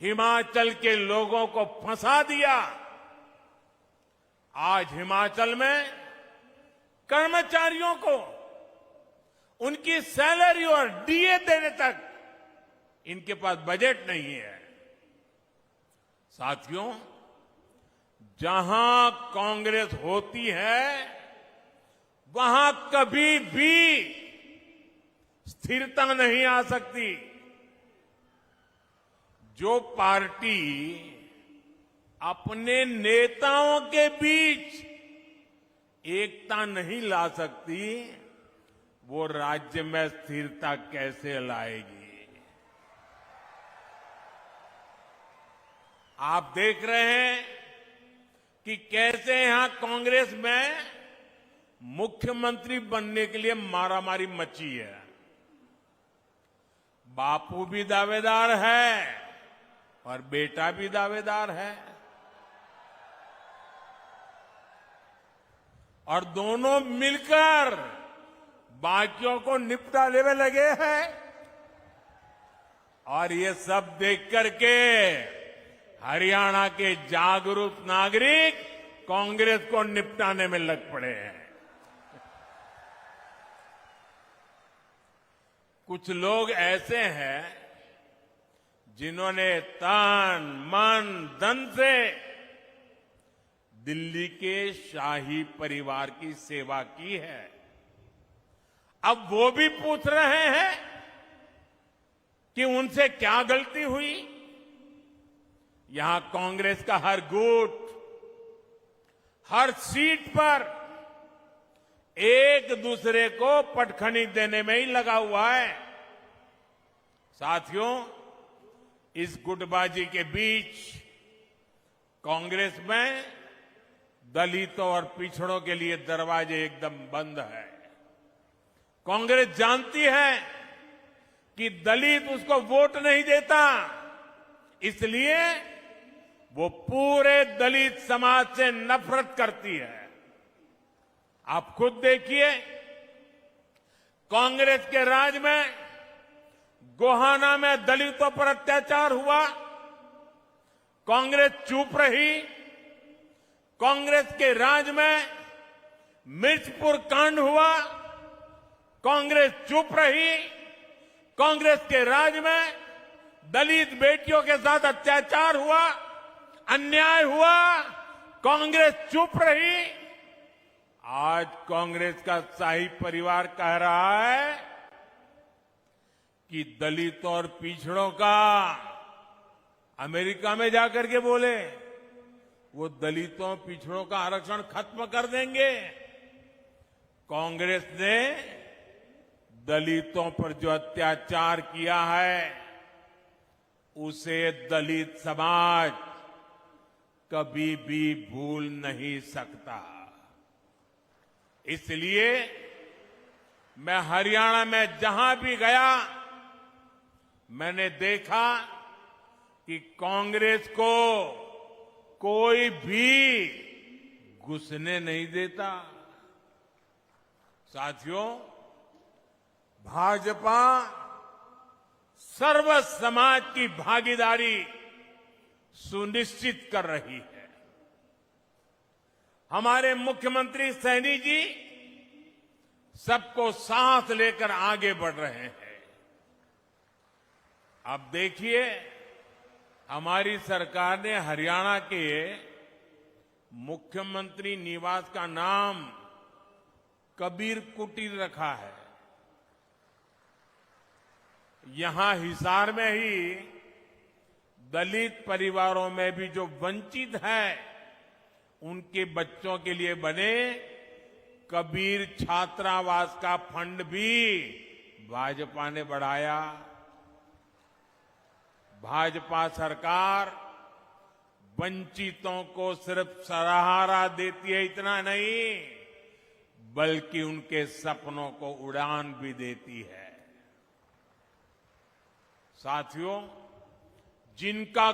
हिमाचल के लोगों को फंसा दिया। आज हिमाचल में कर्मचारियों को उनकी सैलरी और डीए देने तक इनके पास बजट नहीं है। साथियों, जहां कांग्रेस होती है वहां कभी भी स्थिरता नहीं आ सकती। जो पार्टी अपने नेताओं के बीच एकता नहीं ला सकती, वो राज्य में स्थिरता कैसे लाएगी? आप देख रहे हैं कि कैसे यहां कांग्रेस में मुख्यमंत्री बनने के लिए मारामारी मची है। बापू भी दावेदार है और बेटा भी दावेदार है, और दोनों मिलकर बाकियों को निपटाने में लगे हैं। और ये सब देख करके हरियाणा के जागरूक नागरिक कांग्रेस को निपटाने में लग पड़े हैं। कुछ लोग ऐसे हैं जिन्होंने तन मन धन से दिल्ली के शाही परिवार की सेवा की है। अब वो भी पूछ रहे हैं कि उनसे क्या गलती हुई। यहां कांग्रेस का हर गुट, हर सीट पर एक दूसरे को पटखनी देने में ही लगा हुआ है। साथियों, इस गुटबाजी के बीच कांग्रेस में दलितों और पिछड़ों के लिए दरवाजे एकदम बंद है। कांग्रेस जानती है कि दलित उसको वोट नहीं देता, इसलिए वो पूरे दलित समाज से नफरत करती है। आप खुद देखिए, कांग्रेस के राज में गोहाना में दलितों पर अत्याचार हुआ, कांग्रेस चुप रही। कांग्रेस के राज में मिर्चपुर कांड हुआ, कांग्रेस चुप रही। कांग्रेस के राज में दलित बेटियों के साथ अत्याचार हुआ, अन्याय हुआ, कांग्रेस चुप रही। आज कांग्रेस का शाही परिवार कह रहा है कि दलितों और पिछड़ों का अमेरिका में जाकर के बोले वो दलितों पिछड़ों का आरक्षण खत्म कर देंगे। कांग्रेस ने दलितों पर जो अत्याचार किया है उसे दलित समाज कभी भी भूल नहीं सकता। इसलिए मैं हरियाणा में जहां भी गया, मैंने देखा कि कांग्रेस को कोई भी घुसने नहीं देता। साथियों, भाजपा सर्व समाज की भागीदारी सुनिश्चित कर रही है। हमारे मुख्यमंत्री सैनी जी सबको साथ लेकर आगे बढ़ रहे हैं। अब देखिए, हमारी सरकार ने हरियाणा के मुख्यमंत्री निवास का नाम कबीर कुटीर रखा है। यहां हिसार में ही दलित परिवारों में भी जो वंचित है उनके बच्चों के लिए बने कबीर छात्रावास का फंड भी भाजपा ने बढ़ाया। भाजपा सरकार वंचितों को सिर्फ सहारा देती है, इतना नहीं बल्कि उनके सपनों को उड़ान भी देती है। साथियों, जिनको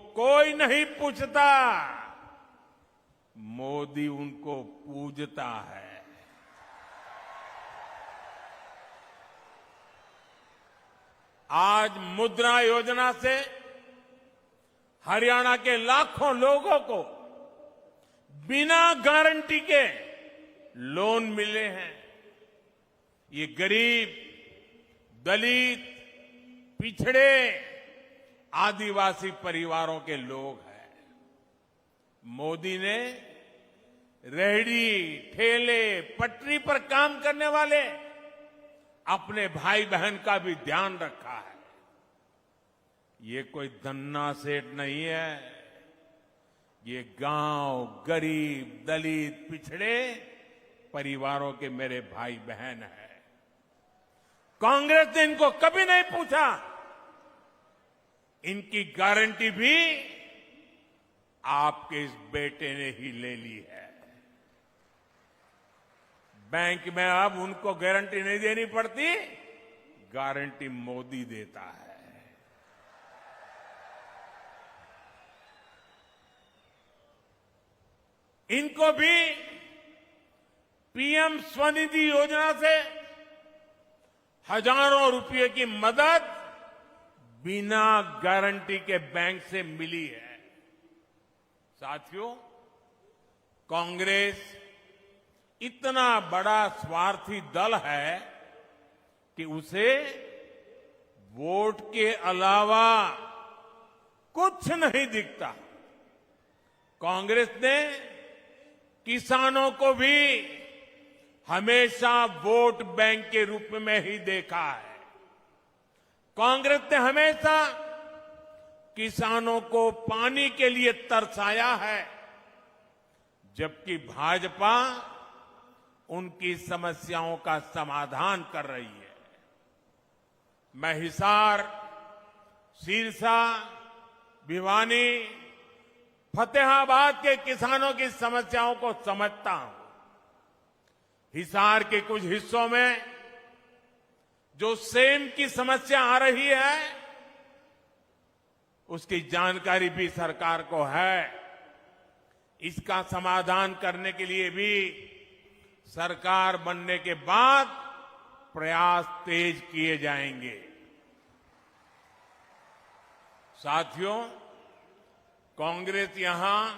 कोई नहीं पूछता, मोदी उनको पूजता है। आज मुद्रा योजना से हरियाणा के लाखों लोगों को बिना गारंटी के लोन मिले हैं। ये गरीब, दलित, पिछड़े, आदिवासी परिवारों के लोग हैं। मोदी ने रेहड़ी, ठेले, पटरी पर काम करने वाले अपने भाई बहन का भी ध्यान रखा है। ये कोई धन्ना सेठ नहीं है। ये गांव, गरीब, दलित, पिछड़े परिवारों के मेरे भाई बहन हैं। कांग्रेस ने इनको कभी नहीं पूछा। इनकी गारंटी भी आपके इस बेटे ने ही ले ली है। बैंक में अब उनको गारंटी नहीं देनी पड़ती, गारंटी मोदी देता है। इनको भी पीएम स्वनिधि योजना से हजारों रुपए की मदद बिना गारंटी के बैंक से मिली है। साथियों, कांग्रेस इतना बड़ा स्वार्थी दल है कि उसे वोट के अलावा कुछ नहीं दिखता। कांग्रेस ने किसानों को भी हमेशा वोट बैंक के रूप में ही देखा है। कांग्रेस ने हमेशा किसानों को पानी के लिए तरसाया है, जबकि भाजपा उनकी समस्याओं का समाधान कर रही है। मैं हिसार, सिरसा, भिवानी, फतेहाबाद के किसानों की समस्याओं को समझता हूं। हिसार के कुछ हिस्सों में जो सेम की समस्या आ रही है, उसकी जानकारी भी सरकार को है। इसका समाधान करने के लिए भी सरकार बनने के बाद प्रयास तेज किए जाएंगे। साथियों, कांग्रेस यहां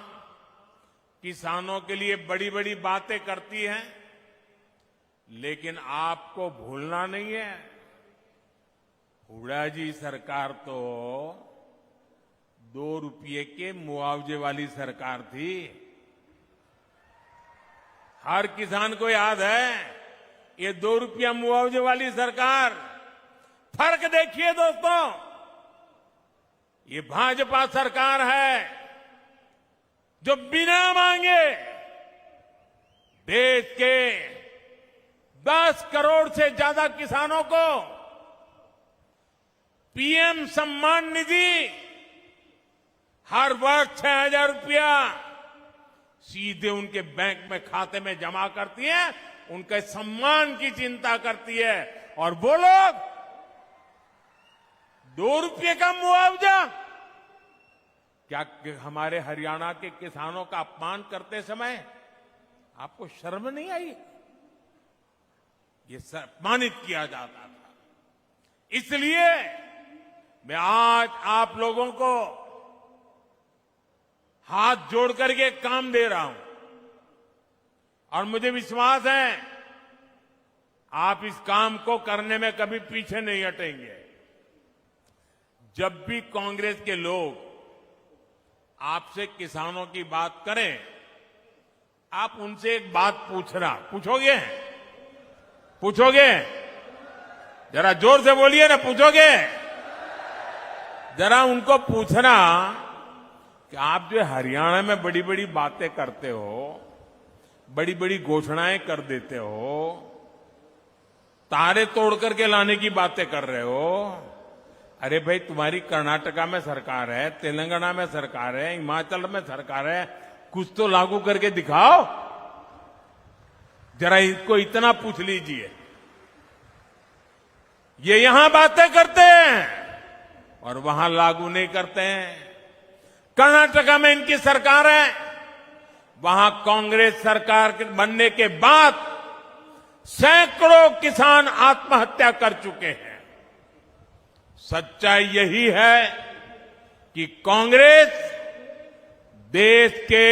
किसानों के लिए बड़ी बड़ी बातें करती है, लेकिन आपको भूलना नहीं है, हुड्डा जी सरकार तो 2 रुपये के मुआवजे वाली सरकार थी। हर किसान को याद है ये 2 रुपया मुआवजे वाली सरकार। फर्क देखिए दोस्तों, ये भाजपा सरकार है जो बिना मांगे देश के 10 करोड़ से ज्यादा किसानों को पीएम सम्मान निधि हर वर्ष 6,000 रुपया सीधे उनके बैंक में खाते में जमा करती है। उनके सम्मान की चिंता करती है। और वो लोग 2 रुपये का मुआवजा, क्या हमारे हरियाणा के किसानों का अपमान करते समय आपको शर्म नहीं आई? ये सम्मानित किया जाता था। इसलिए मैं आज आप लोगों को हाथ जोड़ करके काम दे रहा हूं और मुझे विश्वास है आप इस काम को करने में कभी पीछे नहीं हटेंगे। जब भी कांग्रेस के लोग आपसे किसानों की बात करें, आप उनसे एक बात पूछोगे? जरा जोर से बोलिए ना, पूछोगे? जरा उनको पूछना कि आप जो हरियाणा में बड़ी बड़ी बातें करते हो, बड़ी बड़ी घोषणाएं कर देते हो, तारे तोड़ करके लाने की बातें कर रहे हो। अरे भाई, तुम्हारी कर्नाटका में सरकार है, तेलंगाना में सरकार है, हिमाचल में सरकार है, कुछ तो लागू करके दिखाओ। जरा इनको इतना पूछ लीजिए। ये यहां बातें करते हैं और वहां लागू नहीं करते हैं। कर्नाटका में इनकी सरकार है, वहां कांग्रेस सरकार बनने के बाद सैकड़ों किसान आत्महत्या कर चुके हैं। सच्चाई यही है कि कांग्रेस देश के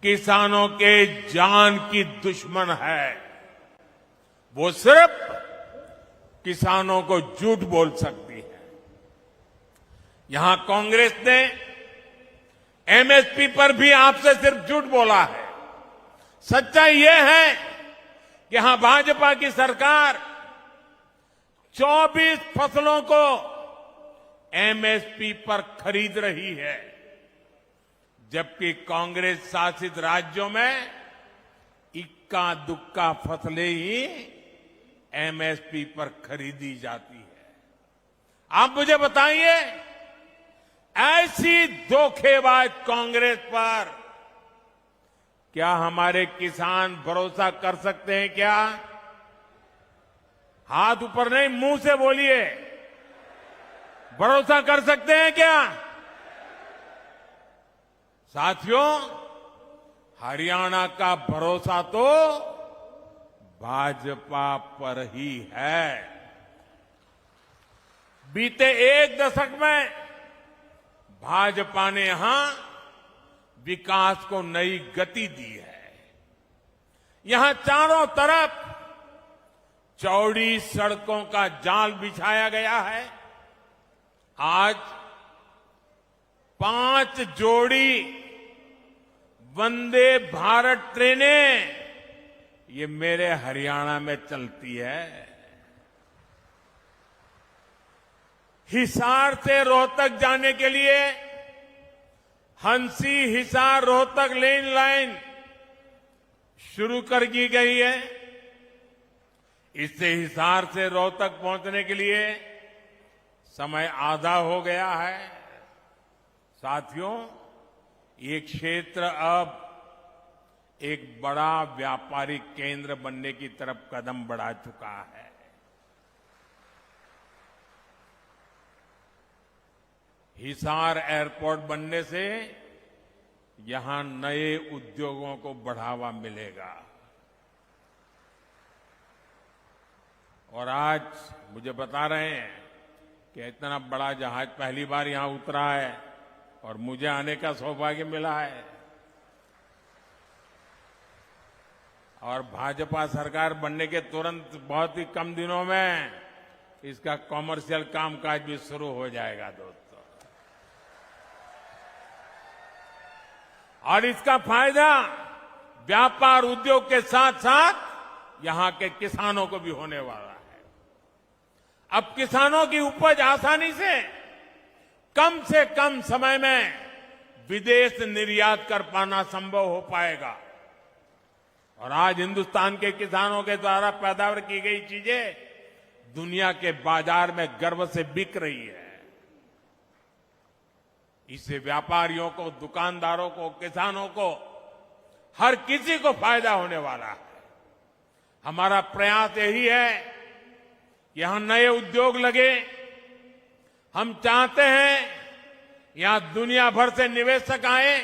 किसानों के जान की दुश्मन है। वो सिर्फ किसानों को झूठ बोल सकती है। यहां कांग्रेस ने एमएसपी पर भी आपसे सिर्फ झूठ बोला है। सच्चाई यह है कि यहां भाजपा की सरकार 24 फसलों को एमएसपी पर खरीद रही है, जबकि कांग्रेस शासित राज्यों में इक्का दुक्का फसलें ही एमएसपी पर खरीदी जाती है। आप मुझे बताइए, ऐसी धोखेबाज कांग्रेस पर क्या हमारे किसान भरोसा कर सकते हैं क्या? हाथ ऊपर नहीं, मुंह से बोलिए। भरोसा कर सकते हैं क्या? साथियों, हरियाणा का भरोसा तो भाजपा पर ही है। बीते एक दशक में भाजपा ने यहां विकास को नई गति दी है। यहां चारों तरफ चौड़ी सड़कों का जाल बिछाया गया है। आज 5 जोड़ी वंदे भारत ट्रेनें ये मेरे हरियाणा में चलती है। हिसार से रोहतक जाने के लिए हंसी हिसार रोहतक लेन लाइन शुरू कर दी गई है। इससे हिसार से रोहतक पहुंचने के लिए समय आधा हो गया है। साथियों, ये क्षेत्र अब एक बड़ा व्यापारिक केंद्र बनने की तरफ कदम बढ़ा चुका है। हिसार एयरपोर्ट बनने से यहां नए उद्योगों को बढ़ावा मिलेगा। और आज मुझे बता रहे हैं कि इतना बड़ा जहाज पहली बार यहां उतरा है और मुझे आने का सौभाग्य मिला है। और भाजपा सरकार बनने के तुरंत बहुत ही कम दिनों में इसका कॉमर्शियल कामकाज भी शुरू हो जाएगा दोस्तों। और इसका फायदा व्यापार उद्योग के साथ साथ यहां के किसानों को भी होने वाला है। अब किसानों की उपज आसानी से कम समय में विदेश निर्यात कर पाना संभव हो पाएगा। और आज हिंदुस्तान के किसानों के द्वारा पैदावार की गई चीजें दुनिया के बाजार में गर्व से बिक रही है। इससे व्यापारियों को, दुकानदारों को, किसानों को, हर किसी को फायदा होने वाला है। हमारा प्रयास यही है कि यहां नए उद्योग लगे। हम चाहते हैं यहां दुनिया भर से निवेशक आए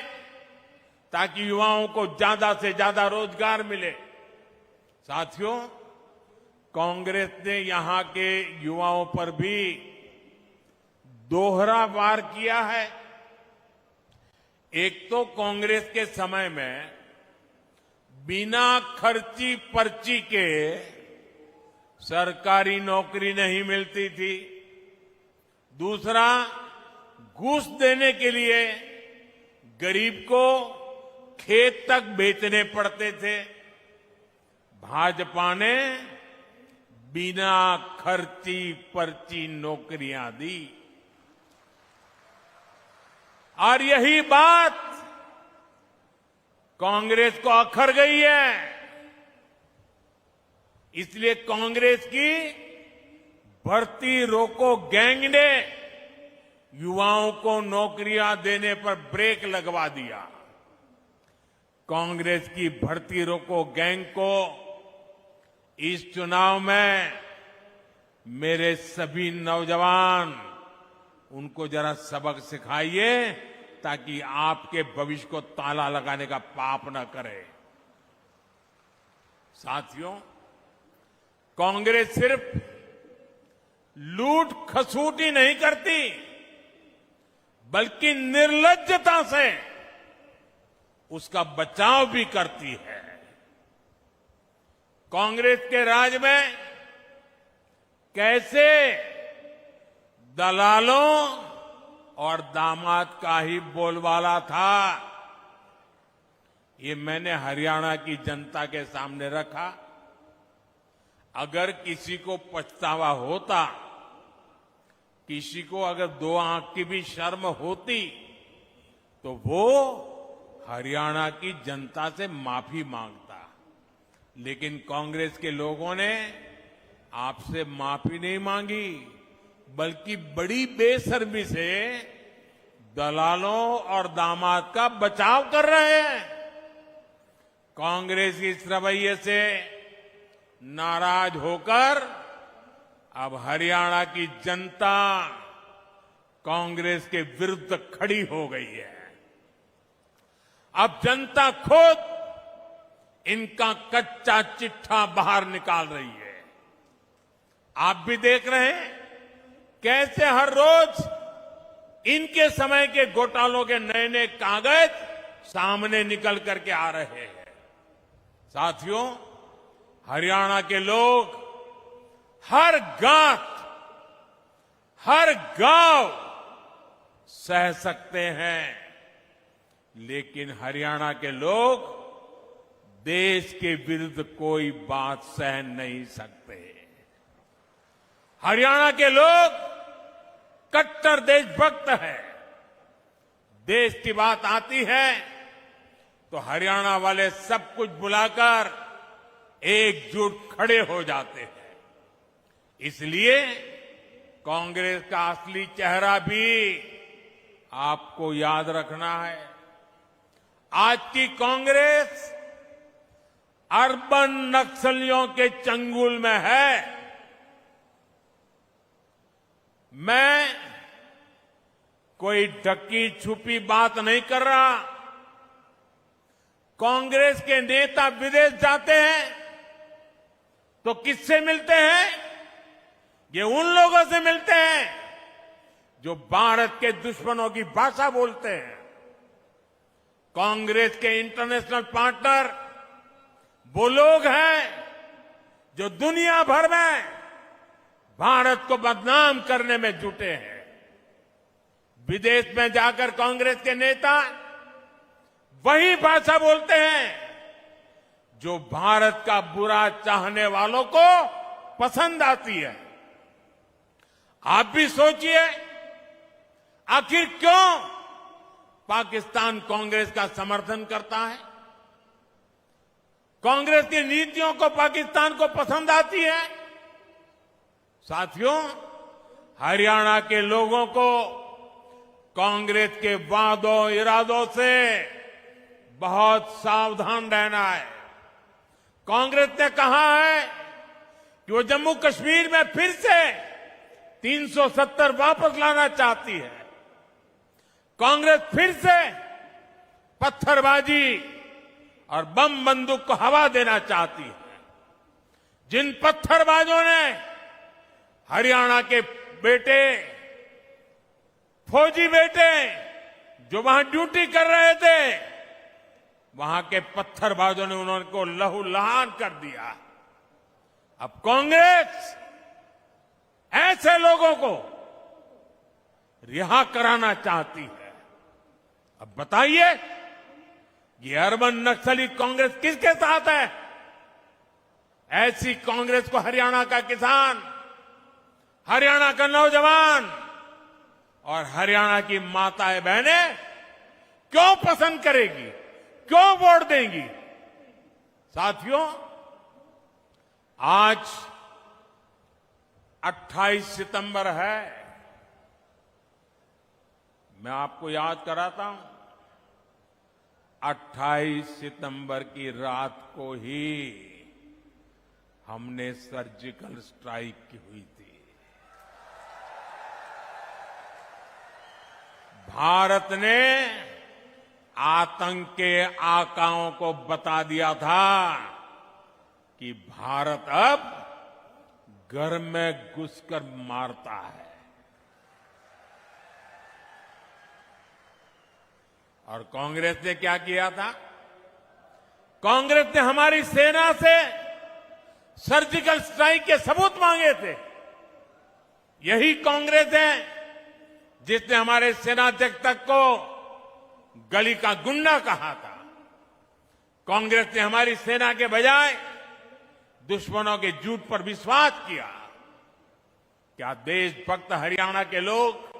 ताकि युवाओं को ज्यादा से ज्यादा रोजगार मिले। साथियों, कांग्रेस ने यहां के युवाओं पर भी दोहरा वार किया है। एक तो कांग्रेस के समय में बिना खर्ची पर्ची के सरकारी नौकरी नहीं मिलती थी। दूसरा, घूस देने के लिए गरीब को खेत तक बेचने पड़ते थे। भाजपा ने बिना खर्ची पर्ची नौकरियां दी। और यही बात कांग्रेस को अखर गई है। इसलिए कांग्रेस की भर्ती रोको गैंग ने युवाओं को नौकरियां देने पर ब्रेक लगवा दिया। कांग्रेस की भर्ती रोको गैंग को इस चुनाव में मेरे सभी नौजवान उनको जरा सबक सिखाइए ताकि आपके भविष्य को ताला लगाने का पाप न करे। साथियों, कांग्रेस सिर्फ लूट खसूट ही नहीं करती, बल्कि निर्लज्जता से उसका बचाव भी करती है। कांग्रेस के राज में कैसे दलालों और दामाद का ही बोलबाला था, ये मैंने हरियाणा की जनता के सामने रखा। अगर किसी को पछतावा होता, किसी को अगर दो आंख की भी शर्म होती, तो वो हरियाणा की जनता से माफी मांगता। लेकिन कांग्रेस के लोगों ने आपसे माफी नहीं मांगी, बल्कि बड़ी बेशर्मी से दलालों और दामाद का बचाव कर रहे हैं। कांग्रेस के इस रवैये से नाराज होकर अब हरियाणा की जनता कांग्रेस के विरुद्ध खड़ी हो गई है। अब जनता खुद इनका कच्चा चिट्ठा बाहर निकाल रही है। आप भी देख रहे हैं कैसे हर रोज इनके समय के घोटालों के नए नए कागज सामने निकल करके आ रहे हैं। साथियों, हरियाणा के लोग हर गांव, हर गांव सह सकते हैं, लेकिन हरियाणा के लोग देश के विरुद्ध कोई बात सह नहीं सकते। हरियाणा के लोग कट्टर देशभक्त हैं। देश की बात आती है तो हरियाणा वाले सब कुछ भुलाकर एकजुट खड़े हो जाते हैं। इसलिए कांग्रेस का असली चेहरा भी आपको याद रखना है। आज की कांग्रेस अर्बन नक्सलियों के चंगुल में है। मैं कोई ढकी छुपी बात नहीं कर रहा। कांग्रेस के नेता विदेश जाते हैं तो किससे मिलते हैं? ये उन लोगों से मिलते हैं जो भारत के दुश्मनों की भाषा बोलते हैं। कांग्रेस के इंटरनेशनल पार्टनर वो लोग हैं जो दुनिया भर में भारत को बदनाम करने में जुटे हैं। विदेश में जाकर कांग्रेस के नेता वही भाषा बोलते हैं जो भारत का बुरा चाहने वालों को पसंद आती है। आप भी सोचिए, आखिर क्यों पाकिस्तान कांग्रेस का समर्थन करता है? कांग्रेस की नीतियों को पाकिस्तान को पसंद आती है। साथियों, हरियाणा के लोगों को कांग्रेस के वादों इरादों से बहुत सावधान रहना है। कांग्रेस ने कहा है कि वो जम्मू कश्मीर में फिर से 370 वापस लाना चाहती है। कांग्रेस फिर से पत्थरबाजी और बम बंदूक को हवा देना चाहती है। जिन पत्थरबाजों ने हरियाणा के बेटे, फौजी बेटे जो वहां ड्यूटी कर रहे थे, वहां के पत्थरबाजों ने उनको लहूलुहान कर दिया। अब कांग्रेस ऐसे लोगों को रिहा कराना चाहती है। अब बताइए, ये अर्बन नक्सली कांग्रेस किसके साथ है? ऐसी कांग्रेस को हरियाणा का किसान, हरियाणा का नौजवान और हरियाणा की माताएं बहनें क्यों पसंद करेगी, क्यों वोट देंगी? साथियों, आज 28 सितंबर है। मैं आपको याद कराता हूं, 28 सितंबर की रात को ही हमने सर्जिकल स्ट्राइक की हुई थी। भारत ने आतंक के आकाओं को बता दिया था कि भारत अब घर में घुसकर मारता है। और कांग्रेस ने क्या किया था? कांग्रेस ने हमारी सेना से सर्जिकल स्ट्राइक के सबूत मांगे थे। यही कांग्रेस है जिसने हमारे सेनाध्यक्ष तक को गली का गुंडा कहा था। कांग्रेस ने हमारी सेना के बजाय दुश्मनों के झूठ पर विश्वास किया। क्या देशभक्त हरियाणा के लोग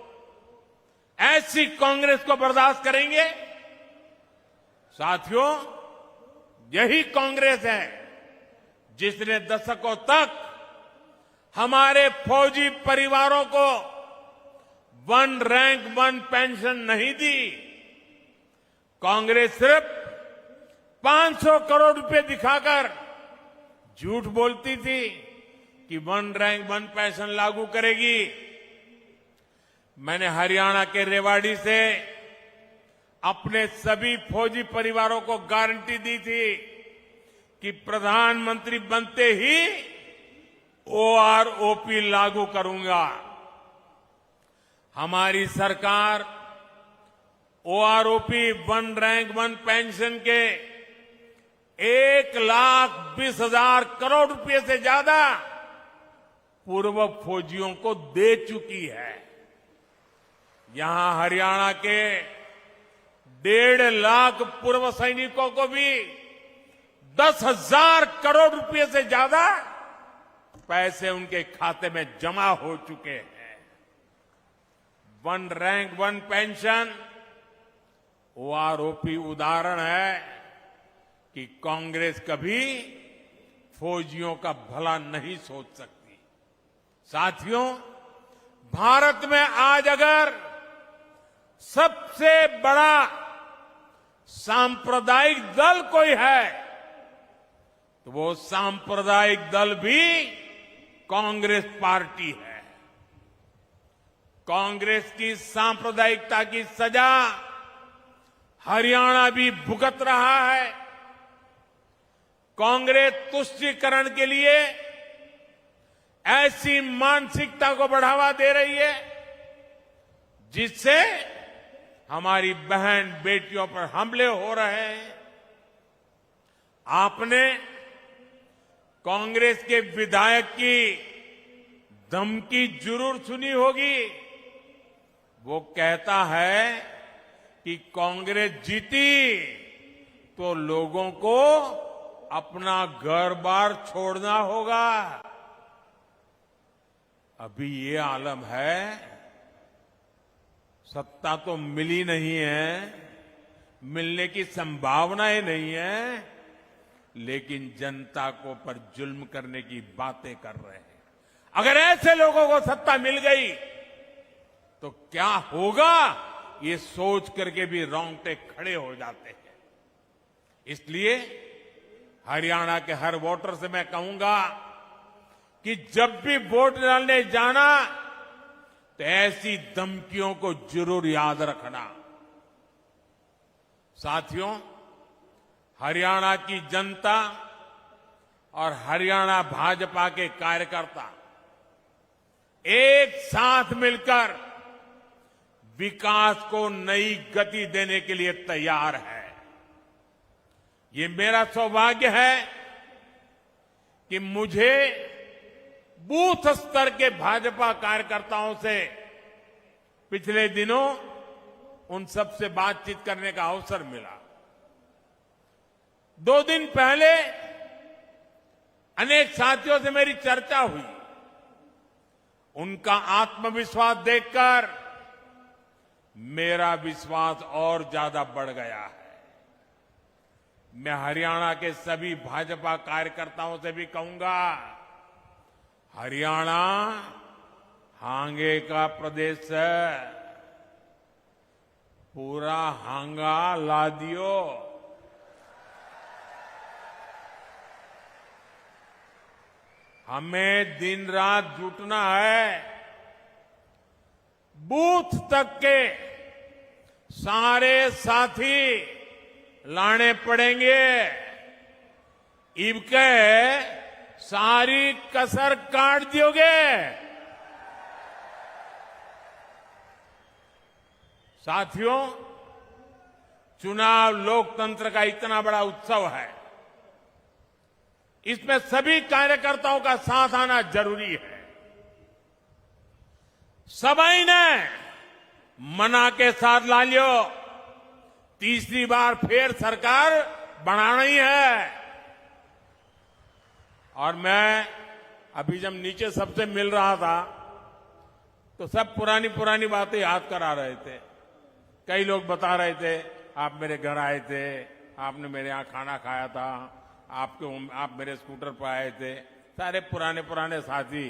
ऐसी कांग्रेस को बर्दाश्त करेंगे? साथियों, यही कांग्रेस है जिसने दशकों तक हमारे फौजी परिवारों को 1 रैंक 1 पेंशन नहीं दी। कांग्रेस सिर्फ 500 करोड़ रुपए दिखाकर झूठ बोलती थी कि 1 रैंक 1 पेंशन लागू करेगी। मैंने हरियाणा के रेवाड़ी से अपने सभी फौजी परिवारों को गारंटी दी थी कि प्रधानमंत्री बनते ही OROP लागू करूंगा। हमारी सरकार OROP 1 रैंक 1 पेंशन के 1,20,000 करोड़ रुपए से ज्यादा पूर्व फौजियों को दे चुकी है। यहां हरियाणा के 1.5 लाख पूर्व सैनिकों को भी 10,000 करोड़ रुपए से ज्यादा पैसे उनके खाते में जमा हो चुके हैं। 1 रैंक 1 पेंशन OROP उदाहरण है कि कांग्रेस कभी फौजियों का भला नहीं सोच सकती। साथियों, भारत में आज अगर सबसे बड़ा सांप्रदायिक दल कोई है तो वो सांप्रदायिक दल भी कांग्रेस पार्टी है। कांग्रेस की सांप्रदायिकता की सजा हरियाणा भी भुगत रहा है। कांग्रेस तुष्टीकरण के लिए ऐसी मानसिकता को बढ़ावा दे रही है जिससे हमारी बहन बेटियों पर हमले हो रहे हैं। आपने कांग्रेस के विधायक की धमकी जरूर सुनी होगी। वो कहता है कि कांग्रेस जीती तो लोगों को अपना घर बार छोड़ना होगा। अभी ये आलम है, सत्ता तो मिली नहीं है, मिलने की संभावनाएं नहीं है, लेकिन जनता को पर जुल्म करने की बातें कर रहे हैं। अगर ऐसे लोगों को सत्ता मिल गई तो क्या होगा, ये सोच करके भी रोंगटे खड़े हो जाते हैं। इसलिए हरियाणा के हर वोटर से मैं कहूंगा कि जब भी वोट डालने जाना तो ऐसी धमकियों को जरूर याद रखना। साथियों, हरियाणा की जनता और हरियाणा भाजपा के कार्यकर्ता एक साथ मिलकर विकास को नई गति देने के लिए तैयार है। ये मेरा सौभाग्य है कि मुझे बूथ स्तर के भाजपा कार्यकर्ताओं से पिछले दिनों उन सबसे बातचीत करने का अवसर मिला। 2 दिन पहले अनेक साथियों से मेरी चर्चा हुई। उनका आत्मविश्वास देखकर मेरा विश्वास और ज्यादा बढ़ गया है। मैं हरियाणा के सभी भाजपा कार्यकर्ताओं से भी कहूंगा, हरियाणा हांगे का प्रदेश है, पूरा हांगा ला दियो। हमें दिन रात जुटना है। बूथ तक के सारे साथी लाने पड़ेंगे। इबके सारी कसर काट दियोगे। साथियों, चुनाव लोकतंत्र का इतना बड़ा उत्सव है, इसमें सभी कार्यकर्ताओं का साथ आना जरूरी है। सभी ने मना के साथ ला लियो, तीसरी बार फिर सरकार बनाना ही है। और मैं अभी जब नीचे सबसे मिल रहा था तो सब पुरानी पुरानी बातें याद करा रहे थे। कई लोग बता रहे थे, आप मेरे घर आए थे, आपने मेरे यहां खाना खाया था, आप मेरे स्कूटर पर आए थे। सारे पुराने पुराने साथी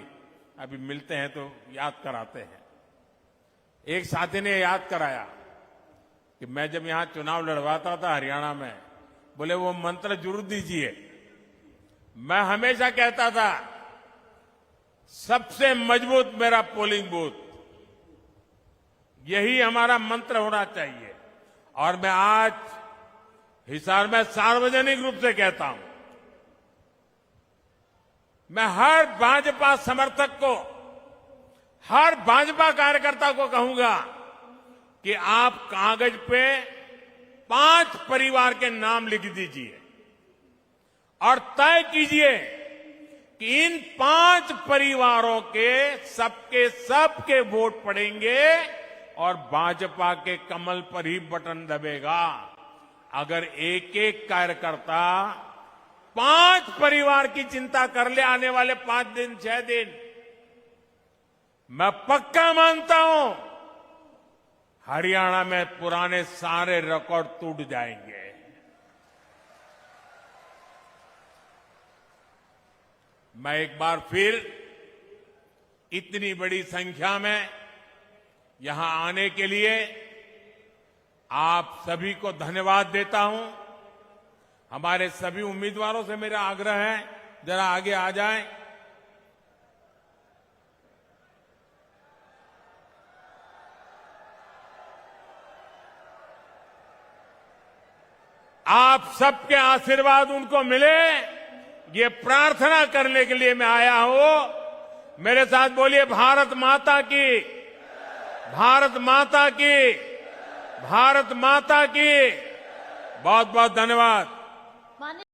अभी मिलते हैं तो याद कराते हैं। एक साथी ने याद कराया कि मैं जब यहां चुनाव लड़वाता था हरियाणा में, बोले वो मंत्र जरूर दीजिए। मैं हमेशा कहता था सबसे मजबूत मेरा पोलिंग बूथ, यही हमारा मंत्र होना चाहिए। और मैं आज हिसार में सार्वजनिक रूप से कहता हूं, मैं हर भाजपा समर्थक को, हर भाजपा कार्यकर्ता को कहूंगा कि आप कागज पे 5 परिवार के नाम लिख दीजिए और तय कीजिए कि इन 5 परिवारों के सबके वोट पड़ेंगे और भाजपा के कमल पर ही बटन दबेगा। अगर एक एक कार्यकर्ता 5 परिवार की चिंता कर ले आने वाले 5 दिन 6 दिन, मैं पक्का मानता हूं हरियाणा में पुराने सारे रिकॉर्ड टूट जाएंगे। मैं एक बार फिर इतनी बड़ी संख्या में यहां आने के लिए आप सभी को धन्यवाद देता हूं। हमारे सभी उम्मीदवारों से मेरा आग्रह है, जरा आगे आ जाएं। आप सबके आशीर्वाद उनको मिले, ये प्रार्थना करने के लिए मैं आया हूं। मेरे साथ बोलिए भारत माता की, भारत माता की, भारत माता की। बहुत बहुत धन्यवाद।